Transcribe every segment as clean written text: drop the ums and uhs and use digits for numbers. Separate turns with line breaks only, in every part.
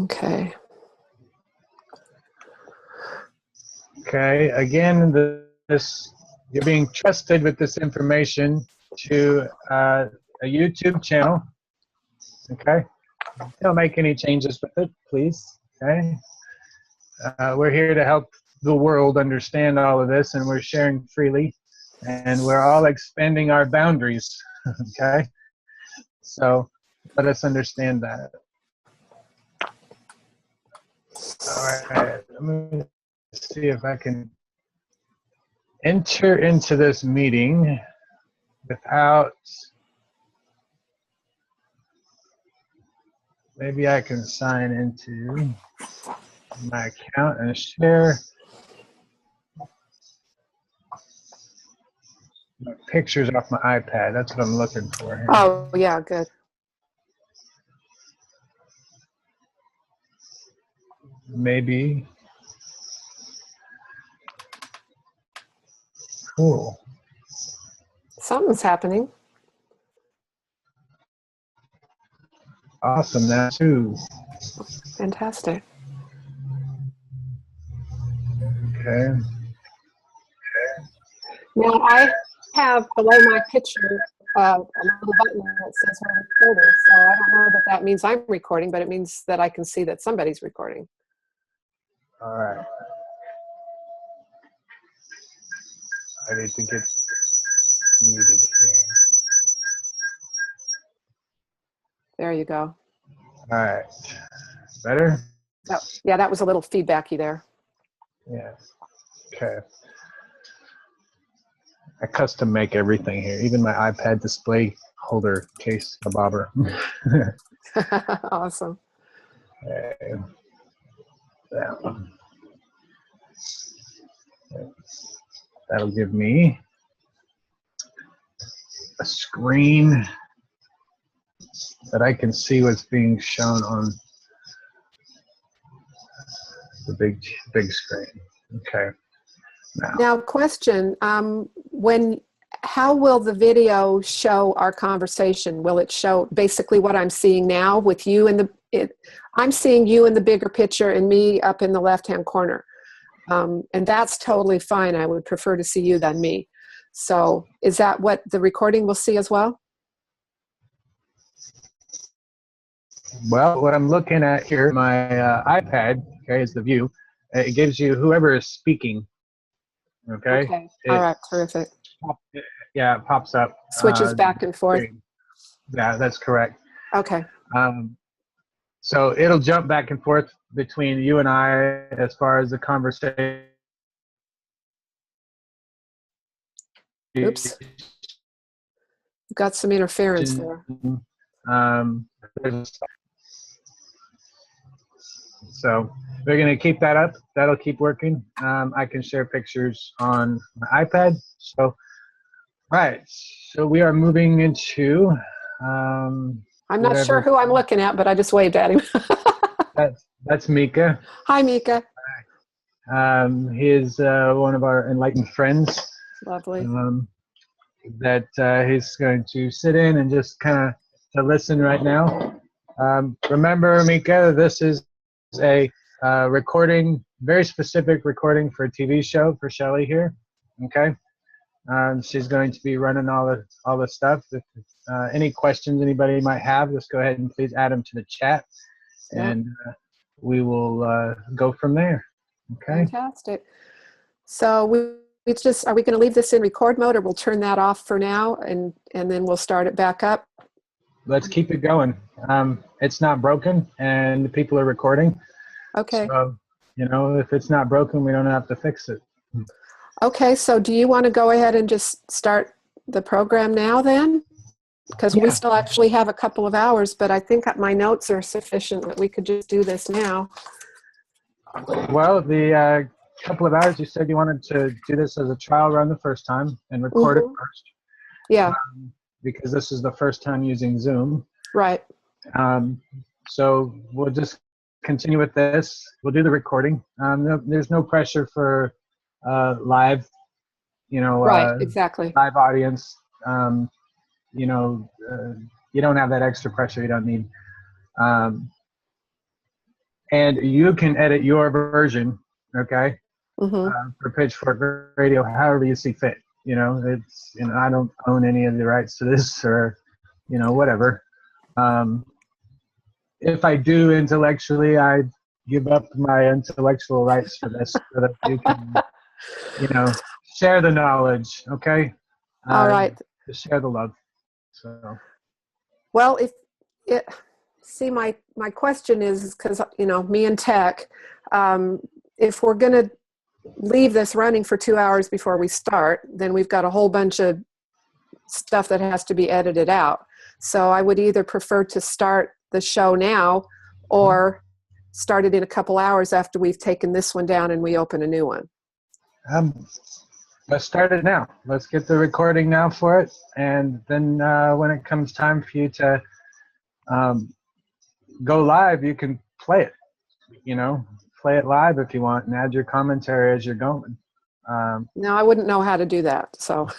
Okay.
Okay, again, you're being trusted with this information to a YouTube channel. Okay, don't make any changes with it, please. Okay, we're here to help the world understand all of this, and we're sharing freely, and we're all expanding our boundaries. Okay, so let us understand that. All right, let me see if I can enter into this meeting without, maybe I can sign into my account and share my pictures off my iPad. That's what I'm looking for here.
Oh, yeah, good.
Maybe. Cool.
Something's happening.
Awesome, that too.
Fantastic.
Okay.
Now, I have below my picture a little button that says we're recording. So I don't know that that means I'm recording, but it means that I can see that somebody's recording.
All right. I need to get muted here.
There you go.
All right. Better?
Oh, yeah, that was a little feedbacky there.
Yeah. Okay. I custom make everything here, even my iPad display holder case, a bobber.
Awesome.
Okay. That one. That'll give me a screen that I can see what's being shown on the big screen. Okay.
Now, question: how will the video show our conversation? Will it show basically what I'm seeing now with you in I'm seeing you in the bigger picture and me up in the left-hand corner, and that's totally fine. I would prefer to see you than me. So, is that what the recording will see as well?
Well, what I'm looking at here, my iPad, okay, is the view. It gives you whoever is speaking. Okay.
Okay. All right. Terrific.
Yeah, it pops up.
Switches back and forth.
Yeah, that's correct.
Okay.
So it'll jump back and forth between you and I as far as the conversation.
Oops. You've got some interference there.
So we're going to keep that up. That'll keep working. I can share pictures on my iPad. So, all right. So we are moving into.
I'm not sure who I'm looking at, but I just waved at him.
That's Mika.
Hi, Mika.
He is one of our enlightened friends.
Lovely.
That he's going to sit in and just kind of to listen right now. Remember, Mika, this is a recording, very specific recording for a TV show for Shelly here. Okay. She's going to be running all the stuff. If any questions anybody might have, just go ahead and please add them to the chat, and we will go from there. Okay.
Fantastic. So are we going to leave this in record mode, or we'll turn that off for now, and then we'll start it back up?
Let's keep it going. It's not broken, and the people are recording.
Okay.
So, if it's not broken, we don't have to fix it.
Okay, so do you want to go ahead and just start the program now then? Because we still actually have a couple of hours, but I think my notes are sufficient that we could just do this now.
Well, the couple of hours, you said you wanted to do this as a trial run the first time and record it first.
Yeah.
Because this is the first time using Zoom.
Right.
So we'll just continue with this. We'll do the recording. There's no pressure for live,
right, exactly.
live audience. You don't have that extra pressure you don't need. and you can edit your version, okay,
Mm-hmm.
for Pitchfork Radio however you see fit. It's I don't own any of the rights to this, or whatever. If I do intellectually, I give up my intellectual rights for this so that you can, share the knowledge, okay?
All right.
To share the love. So.
Well, my question is because me and tech, if we're going to leave this running for 2 hours before we start, then we've got a whole bunch of stuff that has to be edited out. So I would either prefer to start the show now or start it in a couple hours after we've taken this one down and we open a new one.
Let's start it now. Let's get the recording now for it. And then when it comes time for you to go live, you can play it, play it live if you want and add your commentary as you're going.
No, I wouldn't know how to do that. So,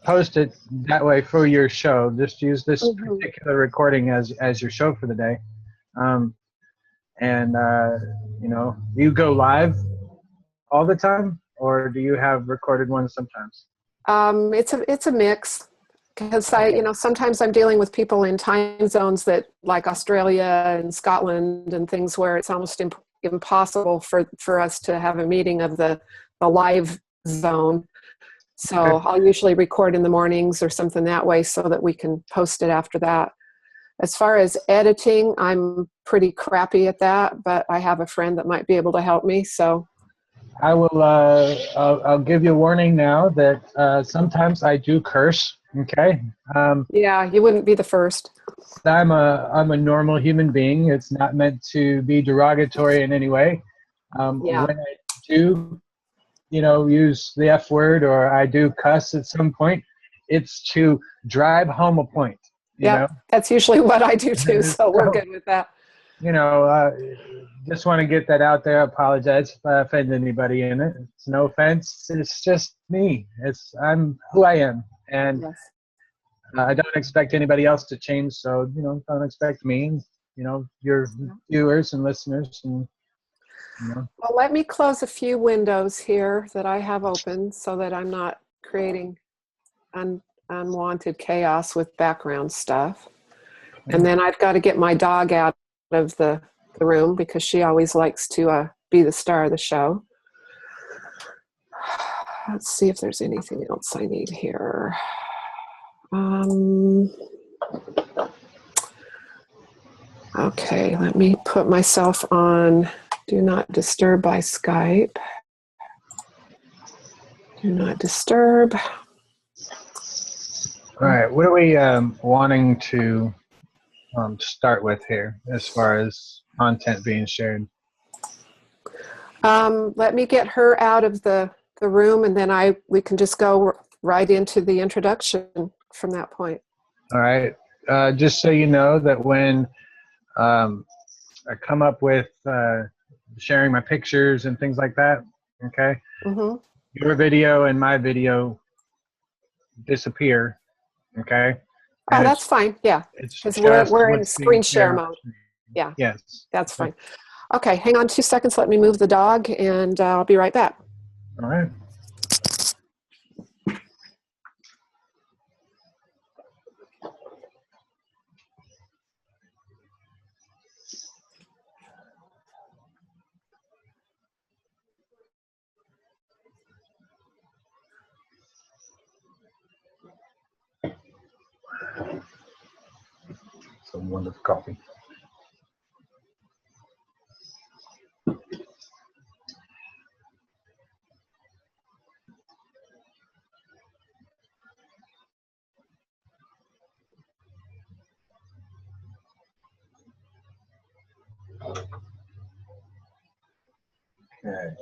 post it that way for your show. Just use this particular recording as your show for the day. You go live all the time, or do you have recorded ones sometimes?
It's a mix. Because sometimes I'm dealing with people in time zones that, like Australia and Scotland and things, where it's almost impossible for us to have a meeting of the live zone. So I'll usually record in the mornings or something that way so that we can post it after that. As far as editing, I'm pretty crappy at that, but I have a friend that might be able to help me. So
I will. I'll give you a warning now that sometimes I do curse. Okay.
Yeah, you wouldn't be the first.
I'm a normal human being. It's not meant to be derogatory in any way. When I do, use the F word or I do cuss at some point, it's to drive home a point.
Yeah, that's usually what I do too. So we're good with that.
Just want to get that out there. I apologize if I offend anybody in it. It's no offense. It's just me. I'm who I am. And yes. I don't expect anybody else to change. So, don't expect me, your viewers and listeners. And,
Well, let me close a few windows here that I have open so that I'm not creating unwanted chaos with background stuff. And then I've got to get my dog out of the room because she always likes to be the star of the show. Let's see if there's anything else I need here. Okay, let me put myself on Do Not Disturb by Skype. Do not disturb.
All right, what are we wanting to start with here as far as content being shared?
Let me get her out of the room, and then we can just go right into the introduction from that point.
All right. Just so you know that when I come up with sharing my pictures and things like that, okay, your video and my video disappear, okay?
And that's fine, yeah, because we're in screen share mode. Yeah,
yes,
that's fine. Okay, hang on 2 seconds. Let me move the dog, and I'll be right back.
All right. Some wonderful coffee. Okay.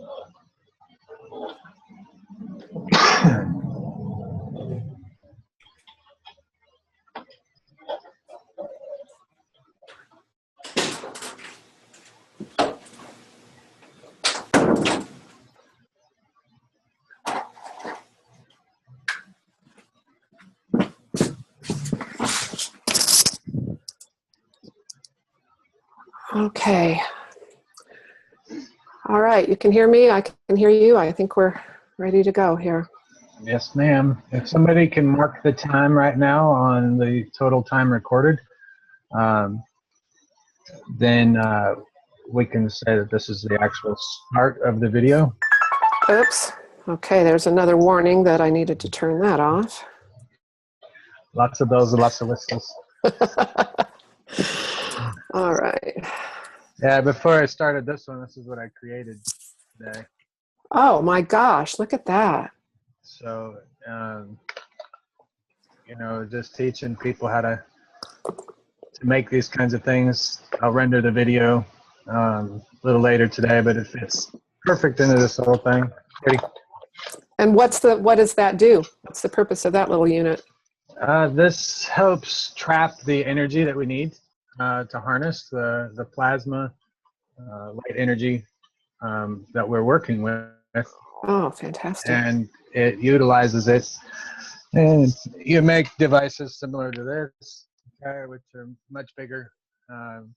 Okay. All right, you can hear me. I can hear you. I think we're ready to go here.
Yes, ma'am. If somebody can mark the time right now on the total time recorded, then we can say that this is the actual start of the video.
Oops. Okay, there's another warning that I needed to turn that off.
Lots of bells and lots of whistles.
All right.
Yeah, before I started this one, this is what I created today.
Oh my gosh, look at that.
So, just teaching people how to make these kinds of things. I'll render the video a little later today, but it fits perfect into this whole thing. Ready?
And what does that do? What's the purpose of that little unit?
This helps trap the energy that we need to harness the plasma light energy that we're working with.
Oh, fantastic.
And it utilizes it. And you make devices similar to this, okay, which are much bigger. And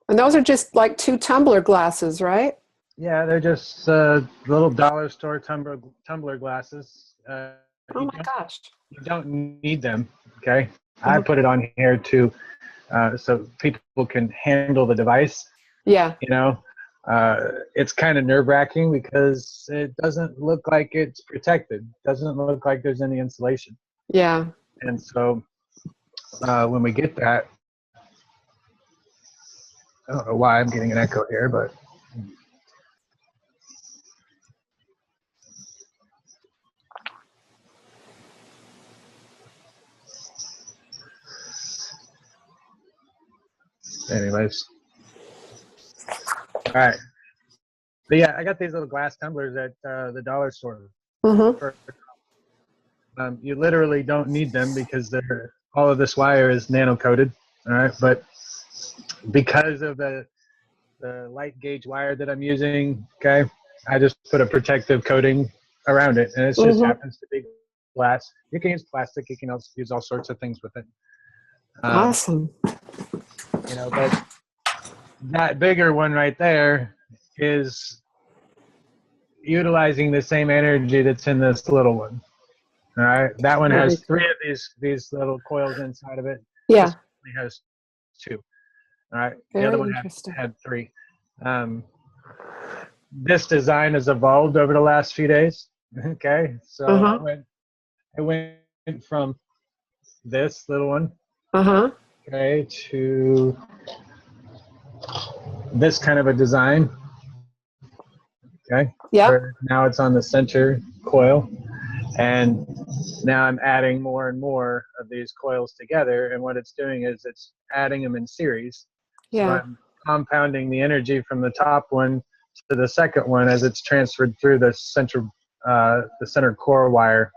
those are just like 2 tumbler glasses, right?
yeah, they're just little dollar store tumbler glasses.
Oh my gosh.
You don't need them, okay? I put it on here to so people can handle the device.
Yeah.
It's kind of nerve-wracking because it doesn't look like it's protected. It doesn't look like there's any insulation.
Yeah.
And so when we get that, I don't know why I'm getting an echo here, but anyways. All right. But yeah, I got these little glass tumblers at the dollar store.
Mm-hmm.
You literally don't need them because all of this wire is nano-coated. All right, but because of the light gauge wire that I'm using, okay, I just put a protective coating around it, and it just happens to be glass. You can use plastic. You can also use all sorts of things with it.
Awesome.
But that bigger one right there is utilizing the same energy that's in this little one. All right, that one has 3 of these little coils inside of it.
Yeah.
This only has 2. All right,
Very
the other one
interesting.
had 3. This design has evolved over the last few days. Okay, so I went from this little one, okay, to this kind of a design. Okay.
Yeah.
Now it's on the center coil, and now I'm adding more and more of these coils together, and what it's doing is it's adding them in series.
Yeah.
So I'm compounding the energy from the top one to the second one as it's transferred through the center core wire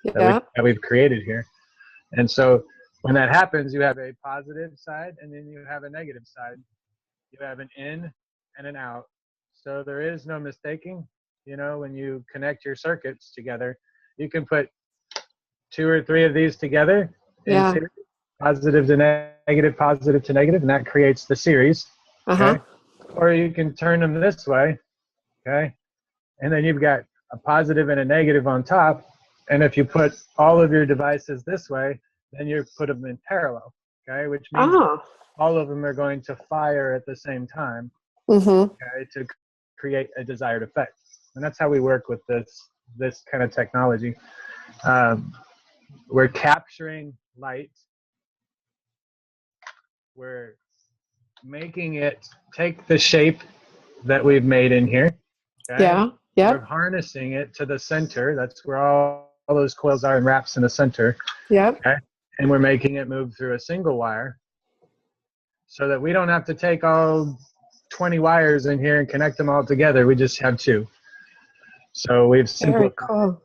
that we've created here. And so when that happens, you have a positive side and then you have a negative side. You have an in and an out. So there is no mistaking. When you connect your circuits together, you can put 2 or 3 of these together, positive to negative, positive to negative, and that creates the series. Okay? Or you can turn them this way, okay? And then you've got a positive and a negative on top. And if you put all of your devices this way, then you put them in parallel, okay? Which means all of them are going to fire at the same time, okay, to create a desired effect. And that's how we work with this kind of technology. We're capturing light. We're making it take the shape that we've made in here. Okay?
Yeah. Yeah.
We're harnessing it to the center. That's where all those coils are and wraps in the center.
Yep.
Okay? And we're making it move through a single wire so that we don't have to take all 20 wires in here and connect them all together. We just have 2. So we've simplified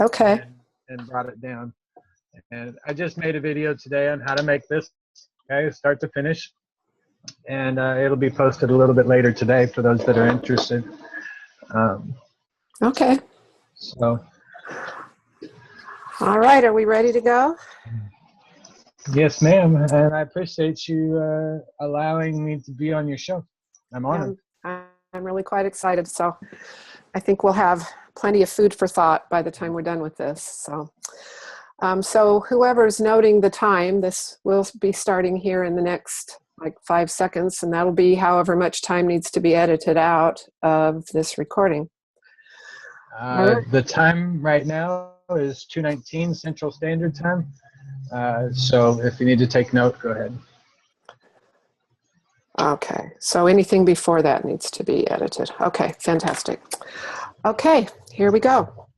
Okay.
and brought it down. And I just made a video today on how to make this, okay, start to finish. And it'll be posted a little bit later today for those that are interested.
Okay.
So.
All right. Are we ready to go?
Yes, ma'am. And I appreciate you allowing me to be on your show. I'm honored.
I'm really quite excited. So I think we'll have plenty of food for thought by the time we're done with this. So whoever's noting the time, this will be starting here in the next like 5 seconds, and that'll be however much time needs to be edited out of this recording.
The time right now is 2:19 Central Standard Time. So if you need to take note, go ahead.
Okay, so anything before that needs to be edited. Okay, fantastic. Okay, here we go.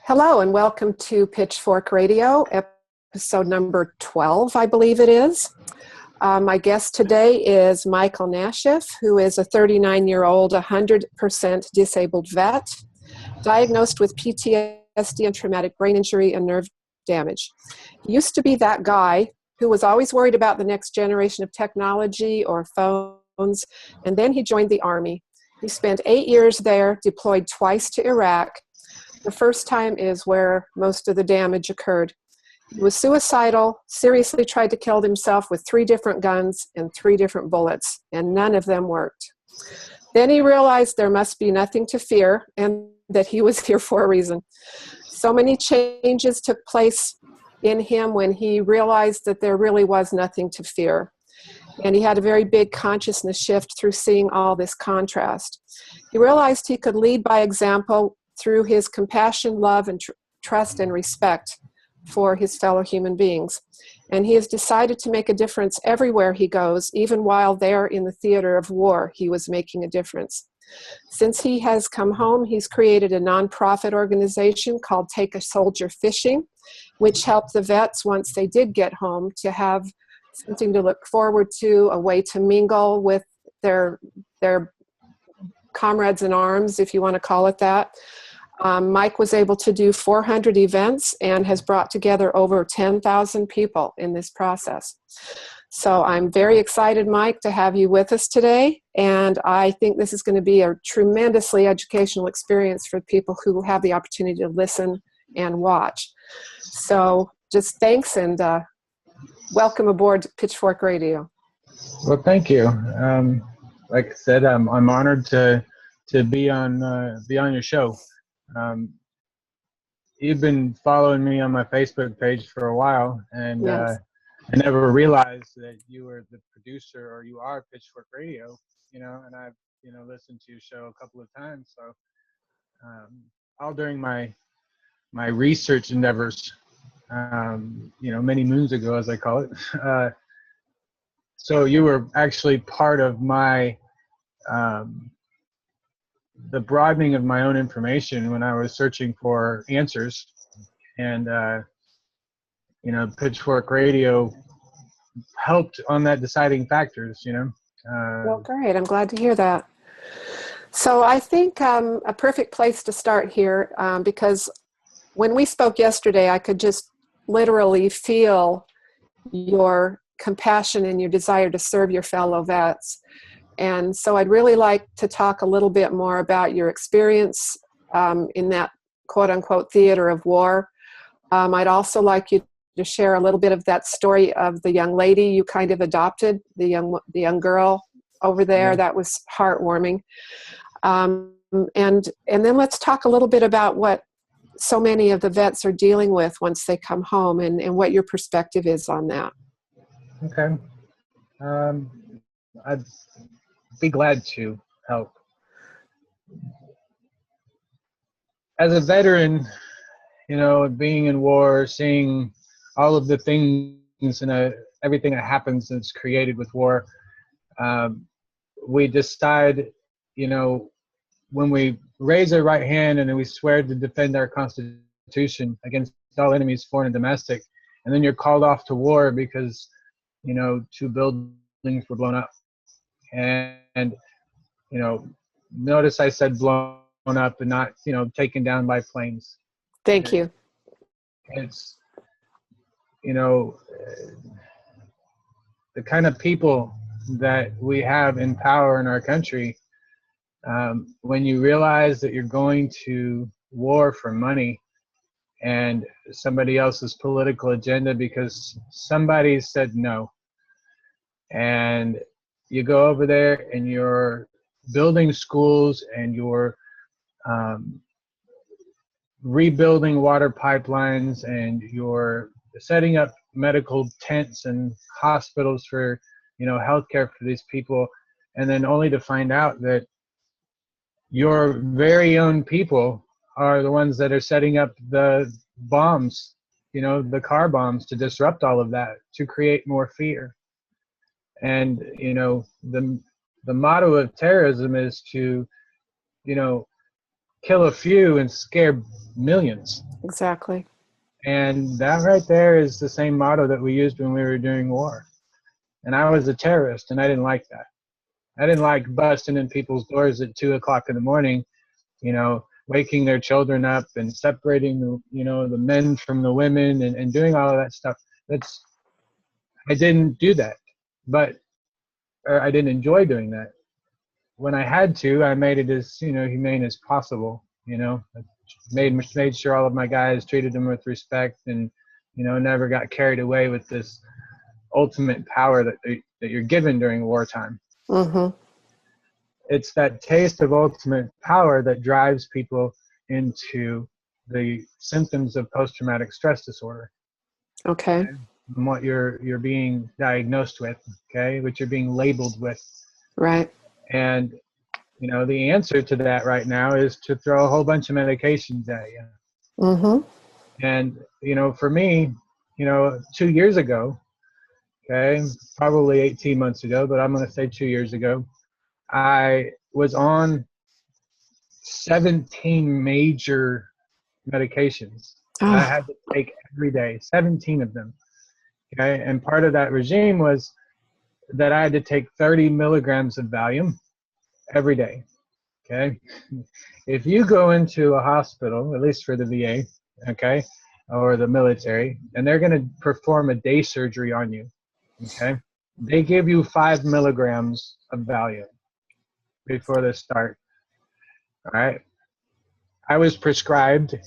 Hello and welcome to Pitchfork Radio, episode number 12, I believe it is. My guest today is Michael Nashif, who is a 39-year-old, 100% disabled vet, diagnosed with PTSD and traumatic brain injury and nerve damage. He used to be that guy who was always worried about the next generation of technology or phones, and then he joined the Army. He spent 8 years there, deployed twice to Iraq. The first time is where most of the damage occurred. He was suicidal, seriously tried to kill himself with 3 different guns and 3 different bullets, and none of them worked. Then he realized there must be nothing to fear and that he was here for a reason. So many changes took place in him when he realized that there really was nothing to fear. And he had a very big consciousness shift through seeing all this contrast. He realized he could lead by example through his compassion, love, and trust and respect for his fellow human beings. And he has decided to make a difference everywhere he goes, even while there in the theater of war, he was making a difference. Since he has come home, he's created a nonprofit organization called Take a Soldier Fishing, which helped the vets, once they did get home, to have something to look forward to, a way to mingle with their comrades in arms, if you want to call it that. Mike was able to do 400 events and has brought together over 10,000 people in this process. So I'm very excited, Mike, to have you with us today. And I think this is going to be a tremendously educational experience for people who have the opportunity to listen and watch. So just thanks and welcome aboard Pitchfork Radio.
Well, thank you. Like I said, I'm honored to be on your show. You've been following me on my Facebook page for a while, and
Yes.
I never realized that you were the producer, or you are Pitchfork Radio. And I've listened to your show a couple of times. So all during my research endeavors, many moons ago, as I call it. So you were actually part of my the broadening of my own information when I was searching for answers, and Pitchfork Radio helped on that deciding factors.
Well, great. I'm glad to hear that. So I think a perfect place to start here, because when we spoke yesterday, I could just literally feel your compassion and your desire to serve your fellow vets. And so I'd really like to talk a little bit more about your experience in that quote-unquote theater of war. I'd also like you to share a little bit of that story of the young lady you kind of adopted, the young girl over there. Yeah. That was heartwarming. And then let's talk a little bit about what so many of the vets are dealing with once they come home, and what your perspective is on that.
Okay. I'd be glad to help. As a veteran, being in war, seeing all of the things and everything that happens that's created with war, we decide, when we raise our right hand and then we swear to defend our Constitution against all enemies, foreign and domestic, and then you're called off to war because, 2 buildings were blown up. And notice I said blown up and not, taken down by planes.
Thank you.
It's, the kind of people that we have in power in our country, when you realize that you're going to war for money and somebody else's political agenda because somebody said no. And you go over there and you're building schools and you're rebuilding water pipelines and you're setting up medical tents and hospitals for, healthcare for these people, and then only to find out that your very own people are the ones that are setting up the bombs, the car bombs, to disrupt all of that, to create more fear. And, the motto of terrorism is to, kill a few and scare millions.
Exactly.
And that right there is the same motto that we used when we were doing war. And I was a terrorist, and I didn't like that. I didn't like busting in people's doors at 2 o'clock in the morning, waking their children up and separating the men from the women and doing all of that stuff. I didn't do that, or I didn't enjoy doing that. When I had to, I made it as, humane as possible, I made sure all of my guys treated them with respect and, never got carried away with this ultimate power that you're given during wartime.
Mm-hmm.
It's that taste of ultimate power that drives people into the symptoms of post-traumatic stress disorder.
Okay.
And what you're being diagnosed with, okay, what you're being labeled with.
Right.
And, the answer to that right now is to throw a whole bunch of medications at you.
Mm-hmm.
And, for me, 2 years ago, okay, probably 18 months ago, but I'm going to say 2 years ago, I was on 17 major medications that I had to take every day, 17 of them. Okay. And part of that regime was that I had to take 30 milligrams of Valium every day. Okay. If you go into a hospital, at least for the VA, okay, or the military, and they're going to perform a day surgery on you, okay, they give you 5 milligrams of Valium before they start. All right. I was prescribed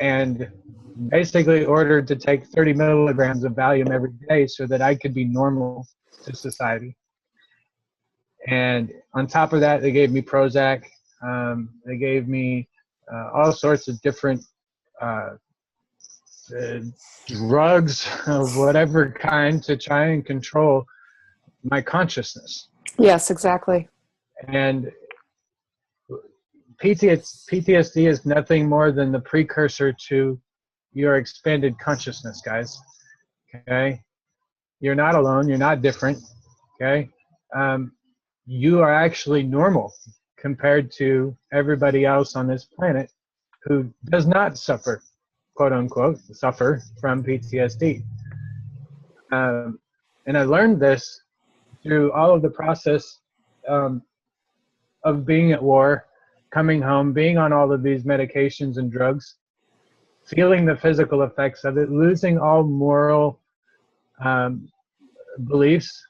and basically ordered to take 30 milligrams of Valium every day so that I could be normal to society. And on top of that, they gave me Prozac. They gave me all sorts of different drugs of whatever kind to try and control my consciousness.
Yes, exactly.
And PTSD is nothing more than the precursor to your expanded consciousness, guys. Okay? You're not alone. You're not different. Okay? You are actually normal compared to everybody else on this planet who does not suffer, quote unquote, suffer from PTSD. And I learned this through all of the process of being at war, coming home, being on all of these medications and drugs, feeling the physical effects of it, losing all moral beliefs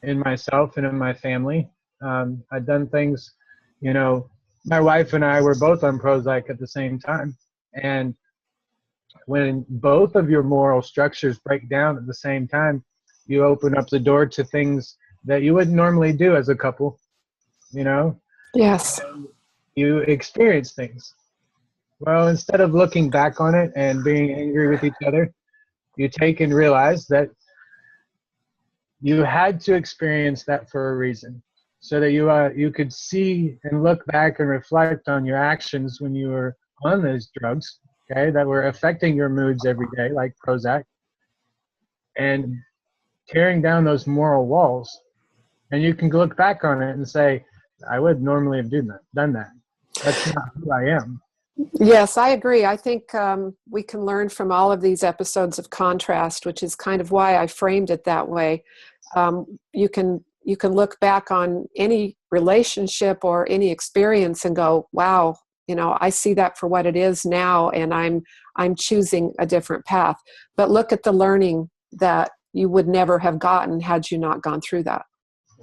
in myself and in my family. I'd done things, my wife and I were both on Prozac at the same time. And when both of your moral structures break down at the same time, you open up the door to things that you wouldn't normally do as a couple,
Yes.
And you experience things. Well, instead of looking back on it and being angry with each other, you take and realize that you had to experience that for a reason, so that you could see and look back and reflect on your actions when you were on those drugs, okay, that were affecting your moods every day, like Prozac, and tearing down those moral walls. And you can look back on it and say, I would normally have done that. That's not who I am.
Yes, I agree. I think we can learn from all of these episodes of contrast, which is kind of why I framed it that way. You can look back on any relationship or any experience and go, wow, I see that for what it is now, and I'm choosing a different path. But look at the learning that you would never have gotten had you not gone through that.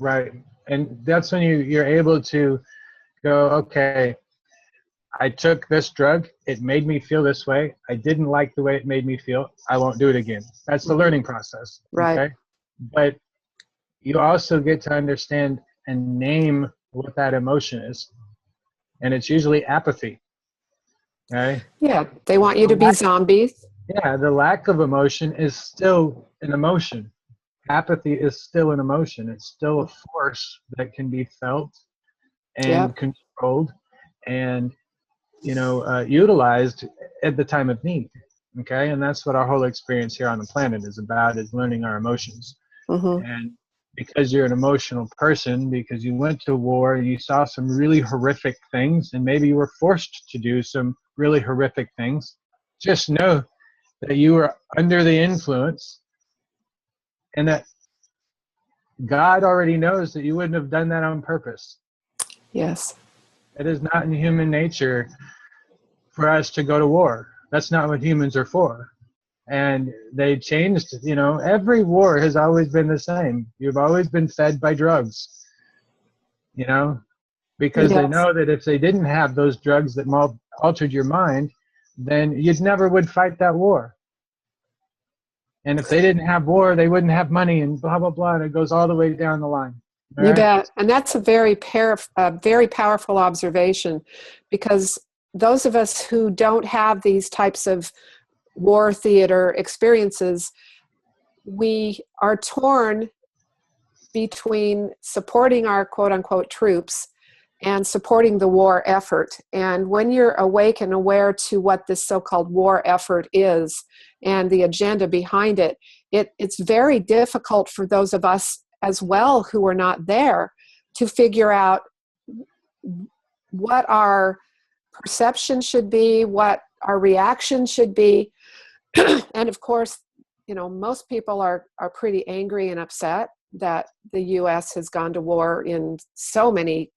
Right. And that's when you're able to go, okay, I took this drug. It made me feel this way. I didn't like the way it made me feel. I won't do it again. That's the learning process.
Right.
Okay. But you also get to understand and name what that emotion is. And it's usually apathy. Okay.
Yeah. They want you
The
to be
lack,
zombies.
yeah, the lack of emotion is still an emotion. Apathy is still an emotion. It's still a force that can be felt and
Yep.
controlled and utilized at the time of need. Okay, and that's what our whole experience here on the planet is about: is learning our emotions.
Mm-hmm.
And because you're an emotional person, because you went to war, you saw some really horrific things, and maybe you were forced to do some really horrific things. Just know that you were under the influence, and that God already knows that you wouldn't have done that on purpose.
Yes.
It is not in human nature for us to go to war. That's not what humans are for. And they changed, every war has always been the same. You've always been fed by drugs, because they
Yes.
know that if they didn't have those drugs that altered your mind, then you never would fight that war. And if they didn't have war, they wouldn't have money and blah, blah, blah. And it goes all the way down the line. All
You
right?
bet. And that's a very powerful observation, because those of us who don't have these types of war theater experiences, we are torn between supporting our quote unquote troops and supporting the war effort. And when you're awake and aware to what this so-called war effort is and the agenda behind it, it's very difficult for those of us as well who are not there to figure out what our perception should be, what our reaction should be. And of course, most people are pretty angry and upset that the U.S. has gone to war in so many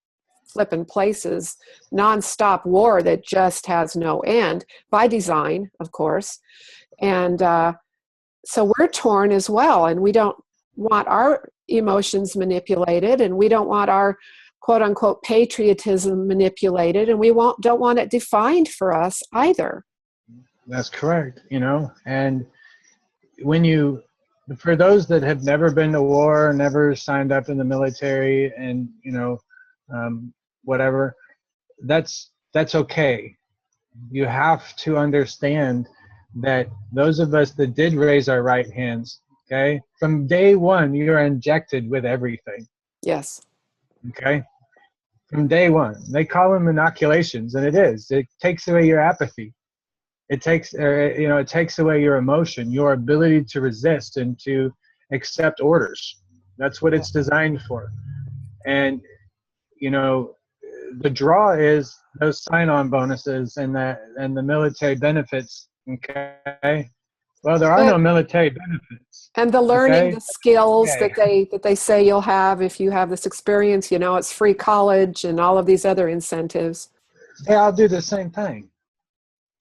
flippin' places, nonstop war that just has no end, by design, of course. And so we're torn as well, and we don't want our emotions manipulated, and we don't want our quote unquote patriotism manipulated, and we don't want it defined for us either.
That's correct, and for those that have never been to war, never signed up in the military, and whatever, that's okay. You have to understand that those of us that did raise our right hands, okay, from day one, you're injected with everything.
Yes.
Okay, from day one. They call them inoculations, and it takes away your apathy. It takes away your emotion, your ability to resist and to accept orders. That's what it's designed for. And the draw is those sign-on bonuses and the military benefits. Okay. Well, there are no military benefits.
And the learning,
Okay.
the skills
Okay.
that they say you'll have if you have this experience, it's free college and all of these other incentives.
Hey, I'll do the same thing.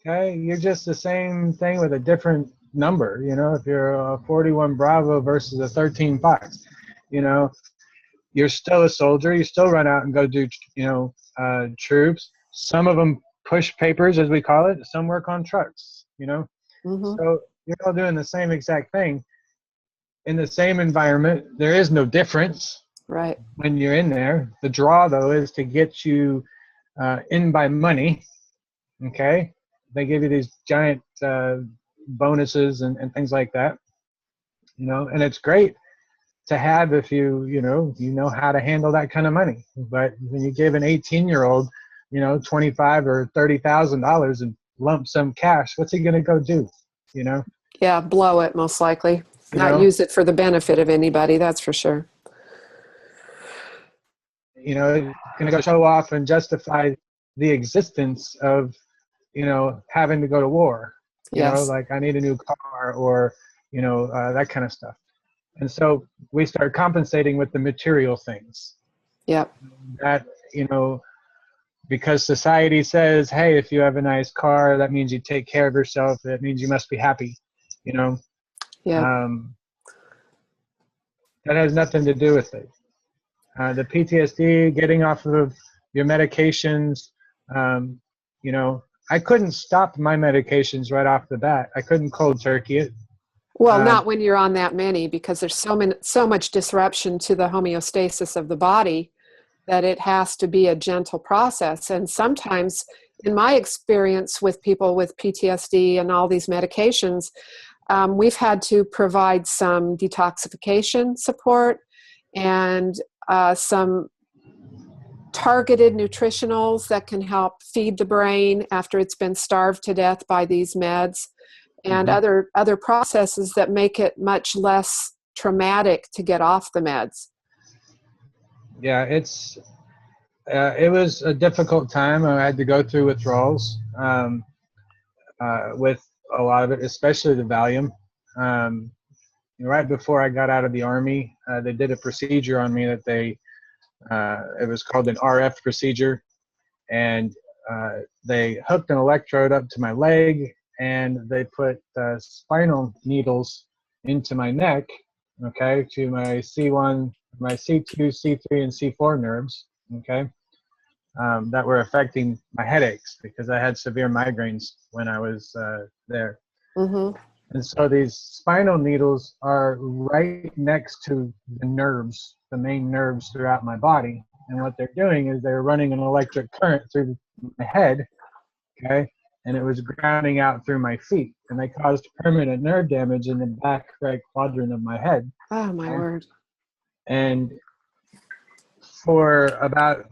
Okay, you're just the same thing with a different number. If you're a 41 Bravo versus a 13 Fox, you're still a soldier. You still run out and go do, troops. Some of them push papers, as we call it. Some work on trucks,
Mm-hmm.
So you're all doing the same exact thing in the same environment. There is no difference.
Right.
When you're in there. The draw, though, is to get you in by money. Okay. They give you these giant bonuses and things like that, and it's great to have if you know how to handle that kind of money. But when you give an 18-year-old, $25,000 or $30,000 in lump sum cash, what's he going to go do?
Yeah, blow it most likely. Not use it for the benefit of anybody, that's for sure.
Going to go show off and justify the existence of having to go to war,
Yes.
like I need a new car or, that kind of stuff. And so we start compensating with the material things.
Yep.
That, because society says, hey, if you have a nice car, that means you take care of yourself. That means you must be happy,
Yeah.
That has nothing to do with it. The PTSD, getting off of your medications, you know, I couldn't stop my medications right off the bat. I couldn't cold turkey it.
Well, not when you're on that many, because there's so much disruption to the homeostasis of the body that it has to be a gentle process. And sometimes, in my experience with people with PTSD and all these medications, we've had to provide some detoxification support and some targeted nutritionals that can help feed the brain after it's been starved to death by these meds, and other processes that make it much less traumatic to get off the meds.
Yeah, it was a difficult time. I had to go through withdrawals with a lot of it, especially the Valium. Right before I got out of the Army, they did a procedure on me that it was called an RF procedure, and they hooked an electrode up to my leg, and they put spinal needles into my neck, okay, to my C1, my C2, C3, and C4 nerves, okay, that were affecting my headaches because I had severe migraines when I was there.
Mm-hmm.
And so these spinal needles are right next to the nerves, the main nerves throughout my body. And what they're doing is they're running an electric current through my head, okay? And it was grounding out through my feet. And they caused permanent nerve damage in the back right quadrant of my head.
Oh, my word.
And for about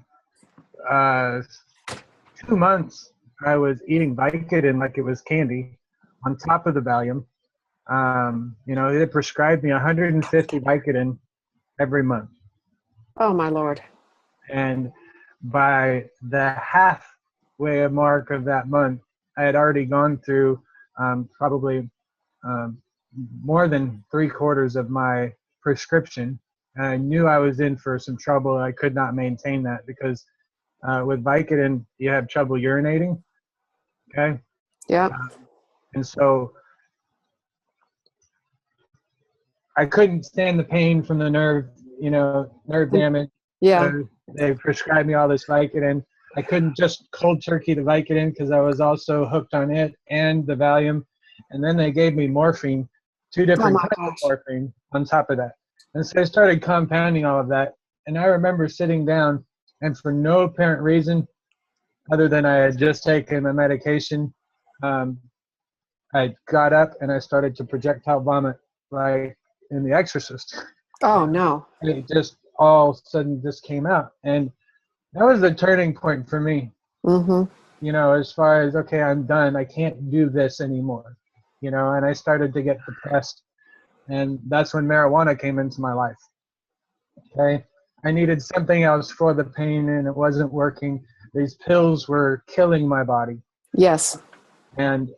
2 months, I was eating Vicodin like it was candy on top of the Valium. They prescribed me 150 Vicodin every month.
Oh, my Lord.
And by the halfway mark of that month, I had already gone through probably more than 3/4 of my prescription. And I knew I was in for some trouble. I could not maintain that because with Vicodin, you have trouble urinating. Okay.
Yeah.
And so I couldn't stand the pain from the nerve damage.
Yeah.
So they prescribed me all this Vicodin. I couldn't just cold turkey the Vicodin because I was also hooked on it and the Valium. And then they gave me morphine, 2 different types of morphine on top of that. And so I started compounding all of that. And I remember sitting down, and for no apparent reason other than I had just taken my medication, I got up and I started to projectile vomit like in The Exorcist.
Oh, no.
It just all of a sudden just came out. And that was the turning point for me.
Mm-hmm.
As far as, okay, I'm done. I can't do this anymore. And I started to get depressed. And that's when marijuana came into my life. Okay. I needed something else for the pain, and it wasn't working. These pills were killing my body.
Yes.
And,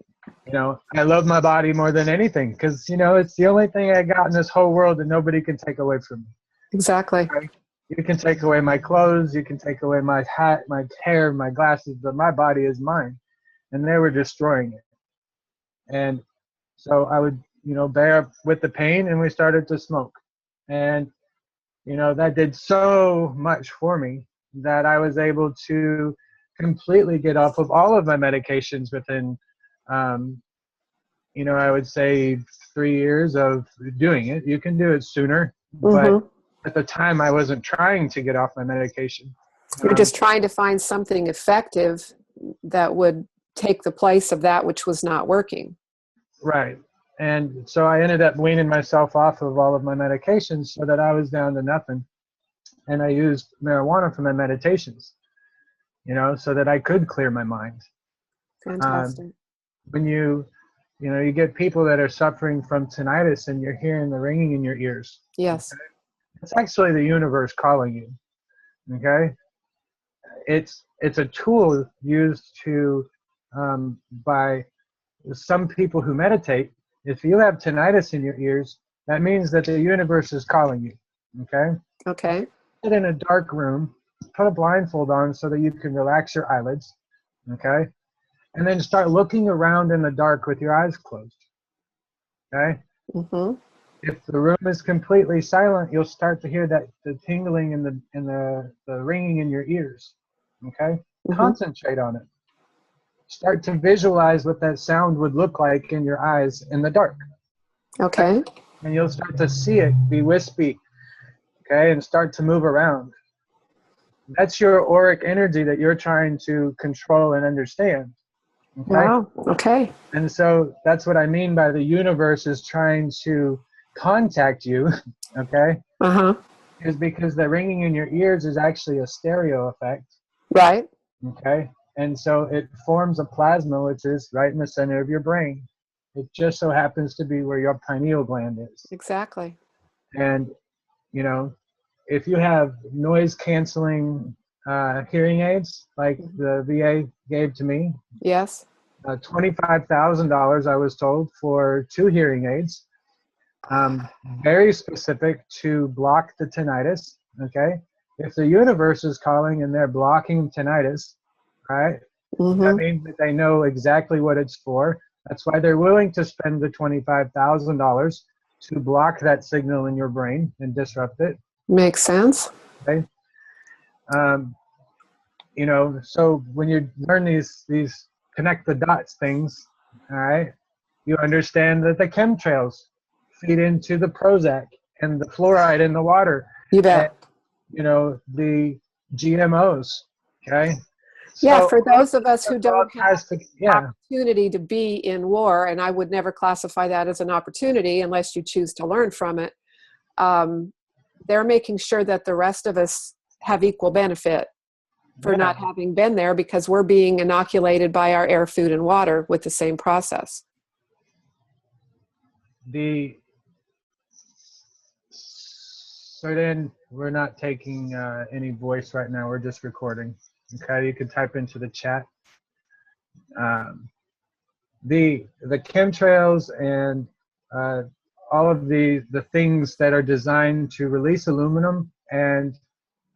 I love my body more than anything because, it's the only thing I got in this whole world that nobody can take away from me.
Exactly.
Right? You can take away my clothes, you can take away my hat, my hair, my glasses, but my body is mine. And they were destroying it. And so I would, bear up with the pain, and we started to smoke. And, that did so much for me that I was able to completely get off of all of my medications within, I would say 3 years of doing it. You can do it sooner, but at the time I wasn't trying to get off my medication.
You're just trying to find something effective that would take the place of that which was not working.
Right. And so I ended up weaning myself off of all of my medications so that I was down to nothing. And I used marijuana for my meditations, so that I could clear my mind.
Fantastic.
When you get people that are suffering from tinnitus and you're hearing the ringing in your ears.
Yes.
Okay? It's actually the universe calling you. Okay. It's a tool used to, by some people who meditate. If you have tinnitus in your ears, that means that the universe is calling you. Okay.
Okay.
Sit in a dark room, put a blindfold on so that you can relax your eyelids. Okay. And then start looking around in the dark with your eyes closed. Okay.
Mm-hmm.
If the room is completely silent, you'll start to hear the tingling and the ringing in your ears. Okay. Mm-hmm. Concentrate on it. start to visualize what that sound would look like in your eyes in the dark.
Okay.
And you'll start to see it be wispy, okay, and start to move around. That's your auric energy that you're trying to control and understand. Okay?
Wow. Okay.
And so that's what I mean by the universe is trying to contact you, okay?
Uh-huh.
Is because the ringing in your ears is actually a stereo effect.
Right.
Okay? And so it forms a plasma, which is right in the center of your brain. It just so happens to be where your pineal gland is.
Exactly.
And, you know, if you have noise canceling hearing aids, like the VA gave to me,
Yes.
$25,000, I was told, for 2 hearing aids, very specific to block the tinnitus, okay? If the universe is calling and they're blocking tinnitus, right, that means that they know exactly what it's for. That's why they're willing to spend the $25,000 to block that signal in your brain and disrupt it.
Makes sense.
Okay. You know, so when you learn these connect the dots things, all right, you understand that the chemtrails feed into the Prozac and the fluoride in the water.
You bet.
And, you know, the GMOs, okay?
Yeah,
So
for those of us who don't have
yeah,
opportunity to be in war, and I would never classify that as an opportunity unless you choose to learn from it, they're making sure that the rest of us have equal benefit for not having been there, because we're being inoculated by our air, food, and water with the same process.
So then we're not taking any voice right now. We're just recording. Okay, you can type into the chat. The chemtrails and all of the things that are designed to release aluminum and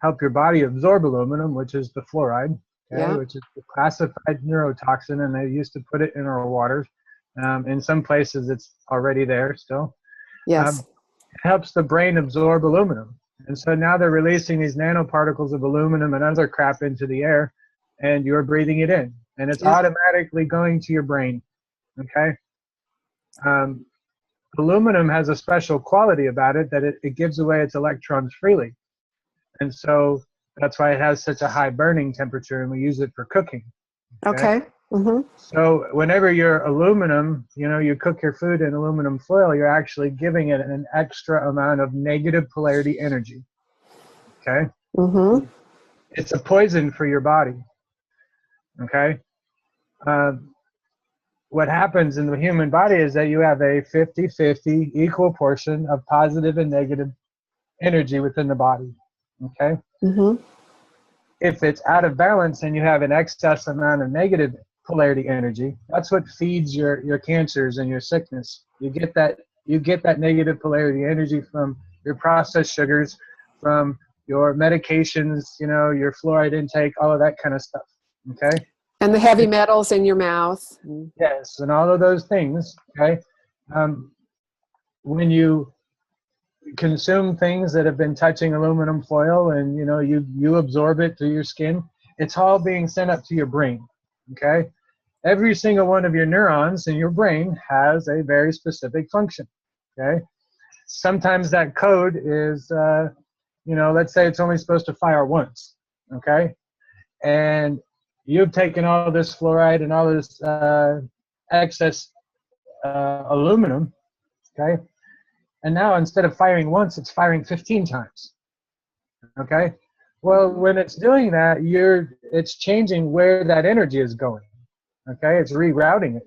help your body absorb aluminum, which is the fluoride, okay, which is the classified neurotoxin, and they used to put it in our waters. In some places, it's already there still.
Yes.
It helps the brain absorb aluminum. And so now they're releasing these nanoparticles of aluminum and other crap into the air, and you're breathing it in. And it's automatically going to your brain, okay? Aluminum has a special quality about it that it gives away its electrons freely. And so that's why it has such a high burning temperature, and we use it for cooking.
Okay.
So whenever you're aluminum, you know, you cook your food in aluminum foil, you're actually giving it an extra amount of negative polarity energy. Okay? It's a poison for your body. Okay? What happens in the human body is that you have a 50-50 equal portion of positive and negative energy within the body. Okay? If it's out of balance and you have an excess amount of negative polarity energy, that's what feeds your cancers and your sickness. You get that negative polarity energy from your processed sugars, from your medications, you know, your fluoride intake, all of that kind of stuff. Okay?
And the heavy metals in your mouth.
Yes, and all of those things. Okay? When you consume things that have been touching aluminum foil and you know you absorb it through your skin, it's all being sent up to your brain. Okay, every single one of your neurons in your brain has a very specific function. Okay, sometimes that code is you know, let's say it's only supposed to fire once. Okay, and you've taken all this fluoride and all this excess aluminum. Okay, and now instead of firing once, it's firing 15 times. Okay? Well, when it's doing that, it's changing where that energy is going. Okay? It's rerouting it.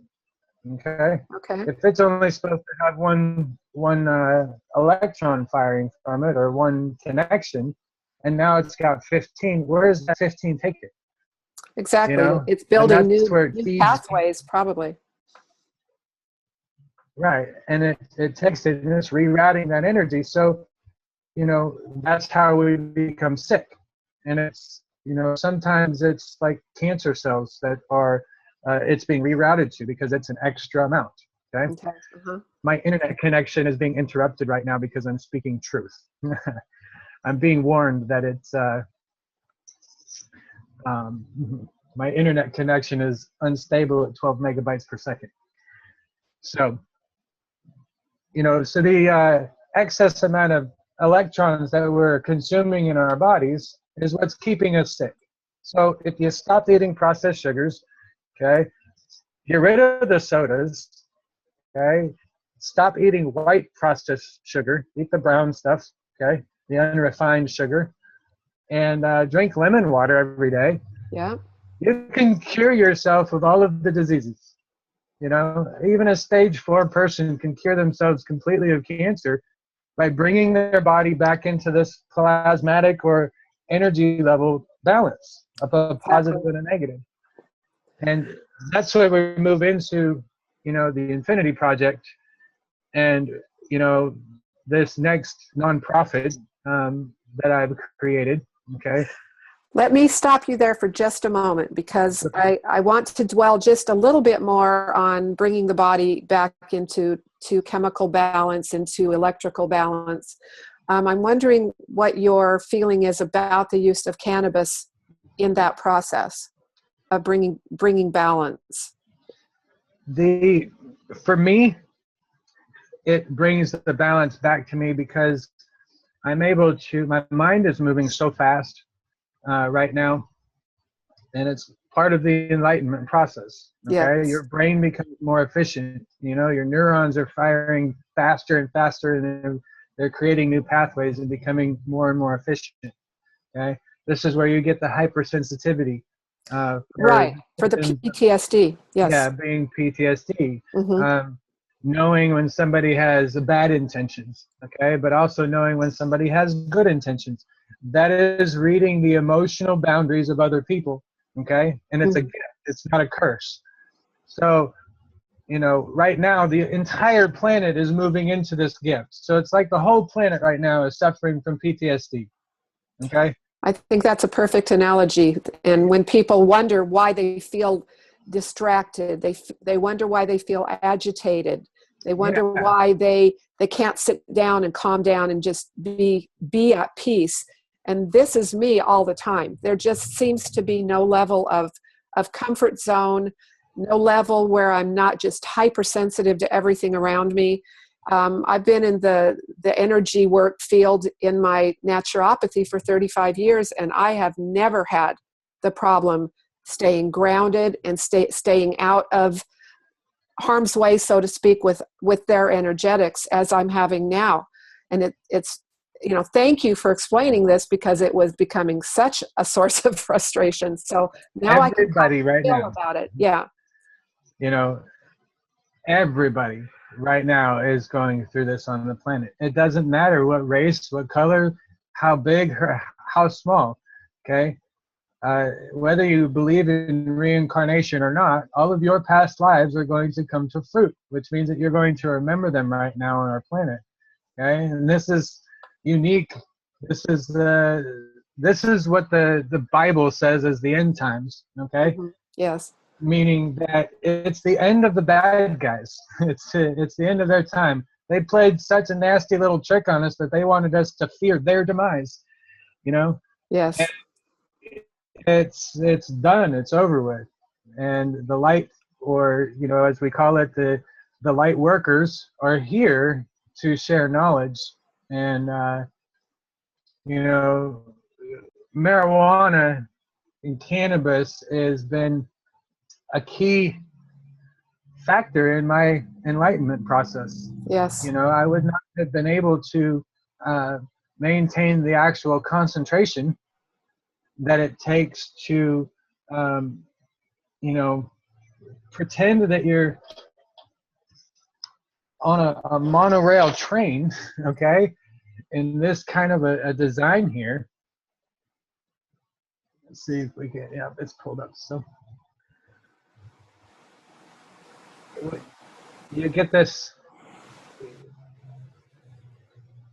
Okay?
Okay.
If it's only supposed to have one electron firing from it or one connection, and now it's got 15, where does that 15 take it?
Exactly.
You know?
It's building new
feeds
pathways, probably.
Right, and it takes it and it's rerouting that energy. So, you know, that's how we become sick. And it's, you know, sometimes it's like cancer cells that are, it's being rerouted to because it's an extra amount. Okay. My internet connection is being interrupted right now because I'm speaking truth. I'm being warned that it's, my internet connection is unstable at 12 megabytes per second. So, so the excess amount of electrons that we're consuming in our bodies is what's keeping us sick. So if you stop eating processed sugars, okay, get rid of the sodas, okay, stop eating white processed sugar, eat the brown stuff, okay, the unrefined sugar, and drink lemon water every day.
Yeah.
You can cure yourself of all of the diseases. Even a stage 4 person can cure themselves completely of cancer by bringing their body back into this plasmatic or energy level balance of a positive and a negative. And that's where we move into, the Infinity Project and, this next nonprofit that I've created, okay?
Let me stop you there for just a moment, because I want to dwell just a little bit more on bringing the body back into chemical balance, into electrical balance. I'm wondering what your feeling is about the use of cannabis in that process of bringing balance.
For me, it brings the balance back to me because I'm able to, my mind is moving so fast right now, and it's part of the enlightenment process. Okay,
Yes.
Your brain becomes more efficient. Your neurons are firing faster and faster, and they're creating new pathways and becoming more and more efficient. Okay, this is where you get the hypersensitivity.
Right, for the PTSD. Yes.
Yeah, being PTSD.
Mm-hmm.
Knowing when somebody has bad intentions, okay, but also knowing when somebody has good intentions. That is reading the emotional boundaries of other people, okay? And it's a gift, it's not a curse. So, right now, the entire planet is moving into this gift. So it's like the whole planet right now is suffering from PTSD, okay?
I think that's a perfect analogy. And when people wonder why they feel distracted, they wonder why they feel agitated. They wonder why they can't sit down and calm down and just be at peace. And this is me all the time. There just seems to be no level of comfort zone, no level where I'm not just hypersensitive to everything around me. I've been in the energy work field in my naturopathy for 35 years, and I have never had the problem staying grounded and staying out of harm's way, so to speak, with their energetics as I'm having now. And it's thank you for explaining this, because it was becoming such a source of frustration. So now
everybody
I can
right
feel
now
about it. Yeah.
Everybody right now is going through this on the planet. It doesn't matter what race, what color, how big or how small, okay? Whether you believe in reincarnation or not, all of your past lives are going to come to fruit, which means that you're going to remember them right now on our planet, okay? And this is unique. This is what the Bible says is the end times, okay?
Mm-hmm. Yes.
Meaning that it's the end of the bad guys. It's the end of their time. They played such a nasty little trick on us that they wanted us to fear their demise,
Yes.
And it's done. It's over with. And the light, or as we call it, the light workers are here to share knowledge. And marijuana and cannabis has been a key factor in my enlightenment process.
Yes.
I would not have been able to maintain the actual concentration that it takes to, pretend that you're on a monorail train, okay, in this kind of a design here. Let's see if we can, yeah, it's pulled up. So you get this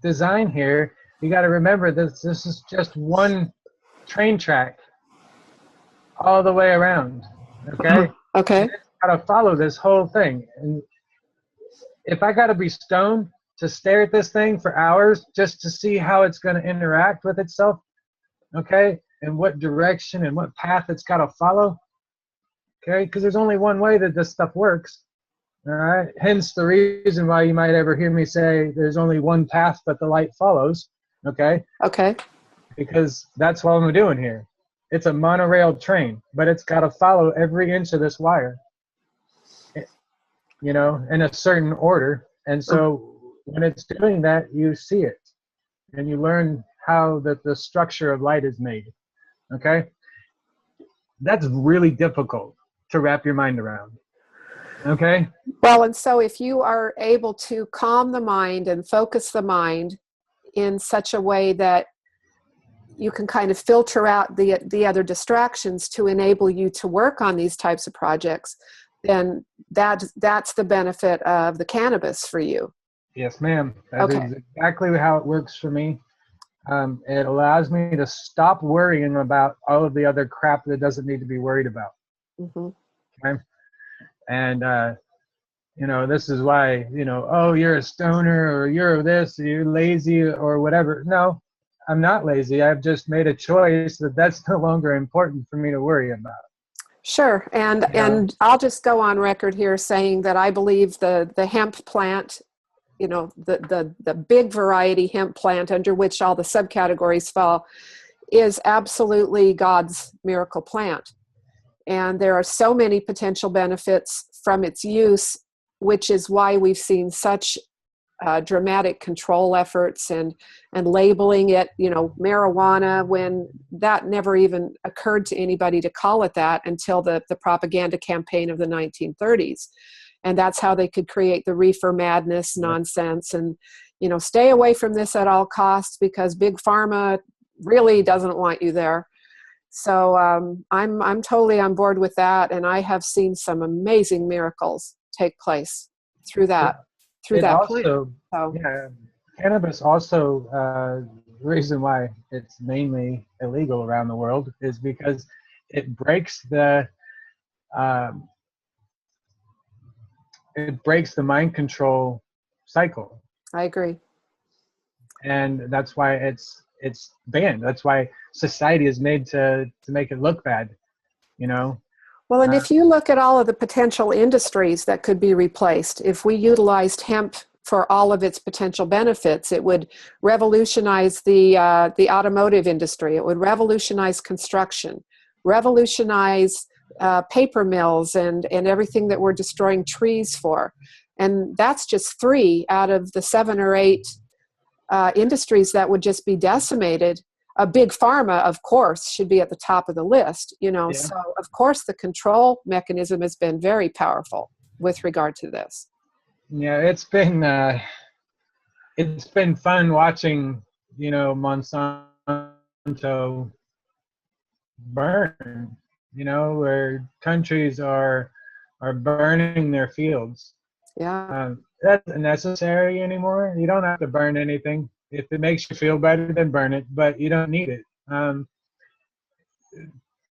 design here. You got to remember this is just one train track all the way around, okay?
Okay.
And it's got to follow this whole thing. And if I got to be stoned to stare at this thing for hours just to see how it's going to interact with itself, okay, and what direction and what path it's got to follow, Okay, because there's only one way that this stuff works. All right. Hence the reason why you might ever hear me say there's only one path, but the light follows. Okay.
Okay.
Because that's what I'm doing here. It's a monorail train, but it's got to follow every inch of this wire, you know, in a certain order. And so when it's doing that, you see it and you learn how the structure of light is made. Okay. That's really difficult to wrap your mind around. Okay.
Well, and so if you are able to calm the mind and focus the mind in such a way that you can kind of filter out the other distractions to enable you to work on these types of projects, then that's the benefit of the cannabis for you.
Yes, ma'am. That is exactly how it works for me. It allows me to stop worrying about all of the other crap that doesn't need to be worried about.
Mm-hmm.
Okay? And, you know, this is why, you know, oh, you're a stoner or you're this, you're lazy or whatever. No, I'm not lazy. I've just made a choice that that's no longer important for me to worry about.
Sure. And I'll just go on record here saying that I believe the hemp plant, you know, the big variety hemp plant under which all the subcategories fall, is absolutely God's miracle plant. And there are so many potential benefits from its use, which is why we've seen such dramatic control efforts and labeling it, you know, marijuana, when that never even occurred to anybody to call it that until the propaganda campaign of the 1930s. And that's how they could create the reefer madness nonsense and, you know, stay away from this at all costs because big pharma really doesn't want you there. So I'm totally on board with that, and I have seen some amazing miracles take place through that plant. So.
Yeah, cannabis also, the reason why it's mainly illegal around the world is because it breaks the mind control cycle.
I agree.
And that's why it's banned. That's why society is made to make it look bad, you know.
Well, and if you look at all of the potential industries that could be replaced, if we utilized hemp for all of its potential benefits, it would revolutionize the automotive industry. It would revolutionize construction, revolutionize paper mills and everything that we're destroying trees for. And that's just 3 out of the 7 or 8 industries that would just be decimated. A big pharma, of course, should be at the top of the list, you know. Yeah. So, of course, the control mechanism has been very powerful with regard to this.
Yeah, it's been fun watching, you know, Monsanto burn, you know, where countries are burning their fields.
Yeah.
That's not necessary anymore. You don't have to burn anything. If it makes you feel better, then burn it, but you don't need it.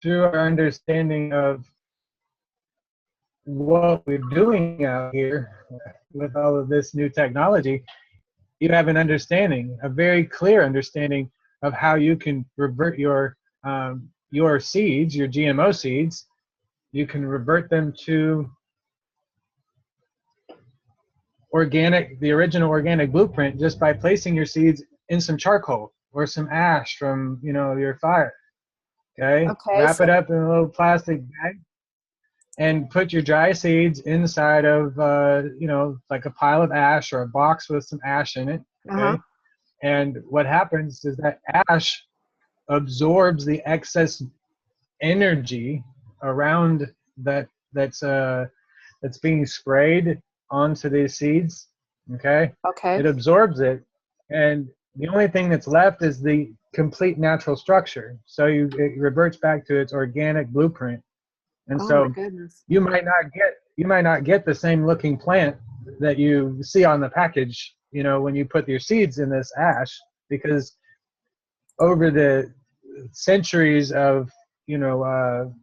Through our understanding of what we're doing out here with all of this new technology, you have an understanding, a very clear understanding of how you can revert your seeds, your GMO seeds. You can revert them to the original organic blueprint just by placing your seeds in some charcoal or some ash from, you know, your fire. Okay. Wrap it up in a little plastic bag and put your dry seeds inside of, you know, like a pile of ash or a box with some ash in it. Okay. And what happens is that ash absorbs the excess energy around that's being sprayed onto these seeds. Okay. It absorbs it, and the only thing that's left is the complete natural structure. So it reverts back to its organic blueprint. And so you might not get the same looking plant that you see on the package, you know, when you put your seeds in this ash, because over the centuries of, you know,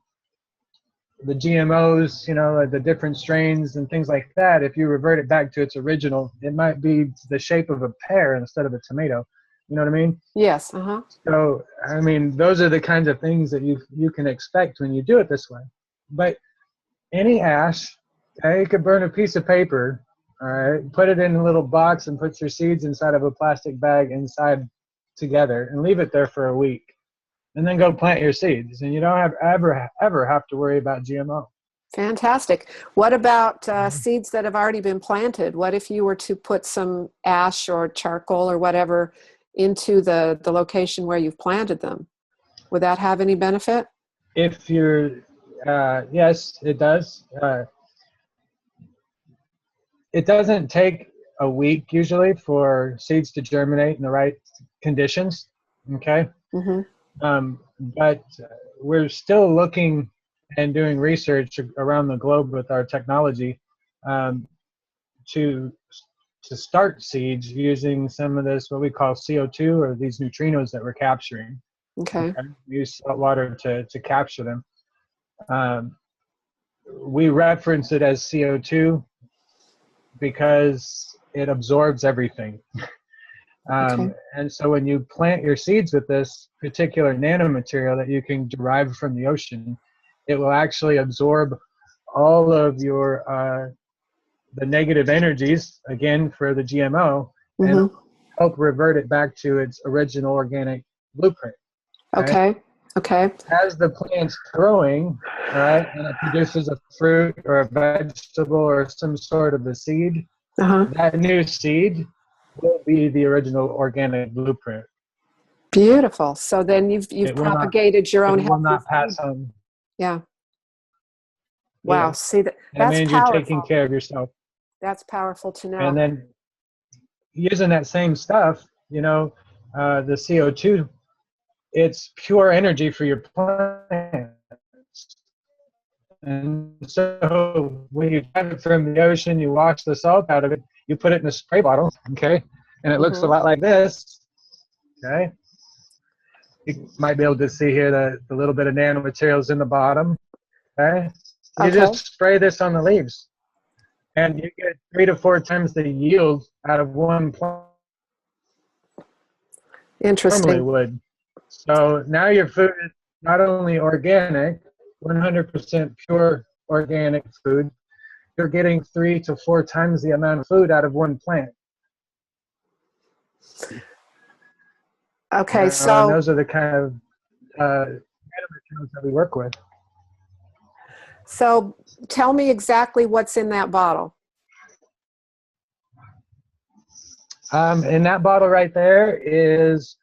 the GMOs, you know, the different strains and things like that, if you revert it back to its original, it might be the shape of a pear instead of a tomato. You know what I mean?
Yes.
So, I mean, those are the kinds of things that you can expect when you do it this way. But any ash. Okay, you could burn a piece of paper. All right, put it in a little box and put your seeds inside of a plastic bag inside together and leave it there for a week. And then go plant your seeds. And you don't ever have to worry about GMO.
Fantastic. What about seeds that have already been planted? What if you were to put some ash or charcoal or whatever into the location where you've planted them? Would that have any benefit?
If you're, yes, it does. It doesn't take a week usually for seeds to germinate in the right conditions. Okay. But we're still looking and doing research around the globe with our technology to start seeds using some of this, what we call CO2, or these neutrinos that we're capturing.
Okay.
We use salt water to capture them. We reference it as CO2 because it absorbs everything.
Okay.
And so when you plant your seeds with this particular nanomaterial that you can derive from the ocean, it will actually absorb all of your the negative energies, again, for the GMO, and help revert it back to its original organic blueprint.
Okay. Okay.
As the plant's growing, right, and it produces a fruit or a vegetable or some sort of a seed, that new seed will be the original organic blueprint.
Beautiful. So then you've propagated your own
healthy. It will not pass on.
Yeah. Wow.
Yeah.
See that's
means
powerful.
You're taking care of yourself.
That's powerful to know.
And then using that same stuff, the CO2, it's pure energy for your plants. And so when you get it from the ocean, you wash the salt out of it, you put it in a spray bottle, okay? And it looks a lot like this, okay? You might be able to see here the little bit of nanomaterials in the bottom, okay? You just spray this on the leaves, and you get 3 to 4 times the yield out of one plant.
Interesting.
Normally would. So now your food is not only organic, 100% pure organic food, you're getting 3 to 4 times the amount of food out of one plant.
Okay, so
and those are the kind of nanomaterials that we work with.
So tell me exactly what's in that bottle.
In that bottle right there is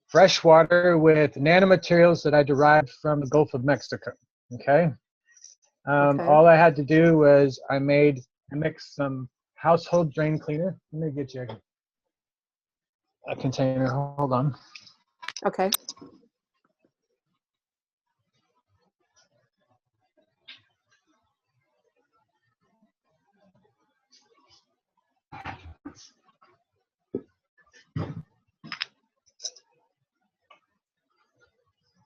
fresh water with nanomaterials that I derived from the Gulf of Mexico. Okay. All I had to do was I mixed some household drain cleaner. Let me get you a container. Hold on.
Okay.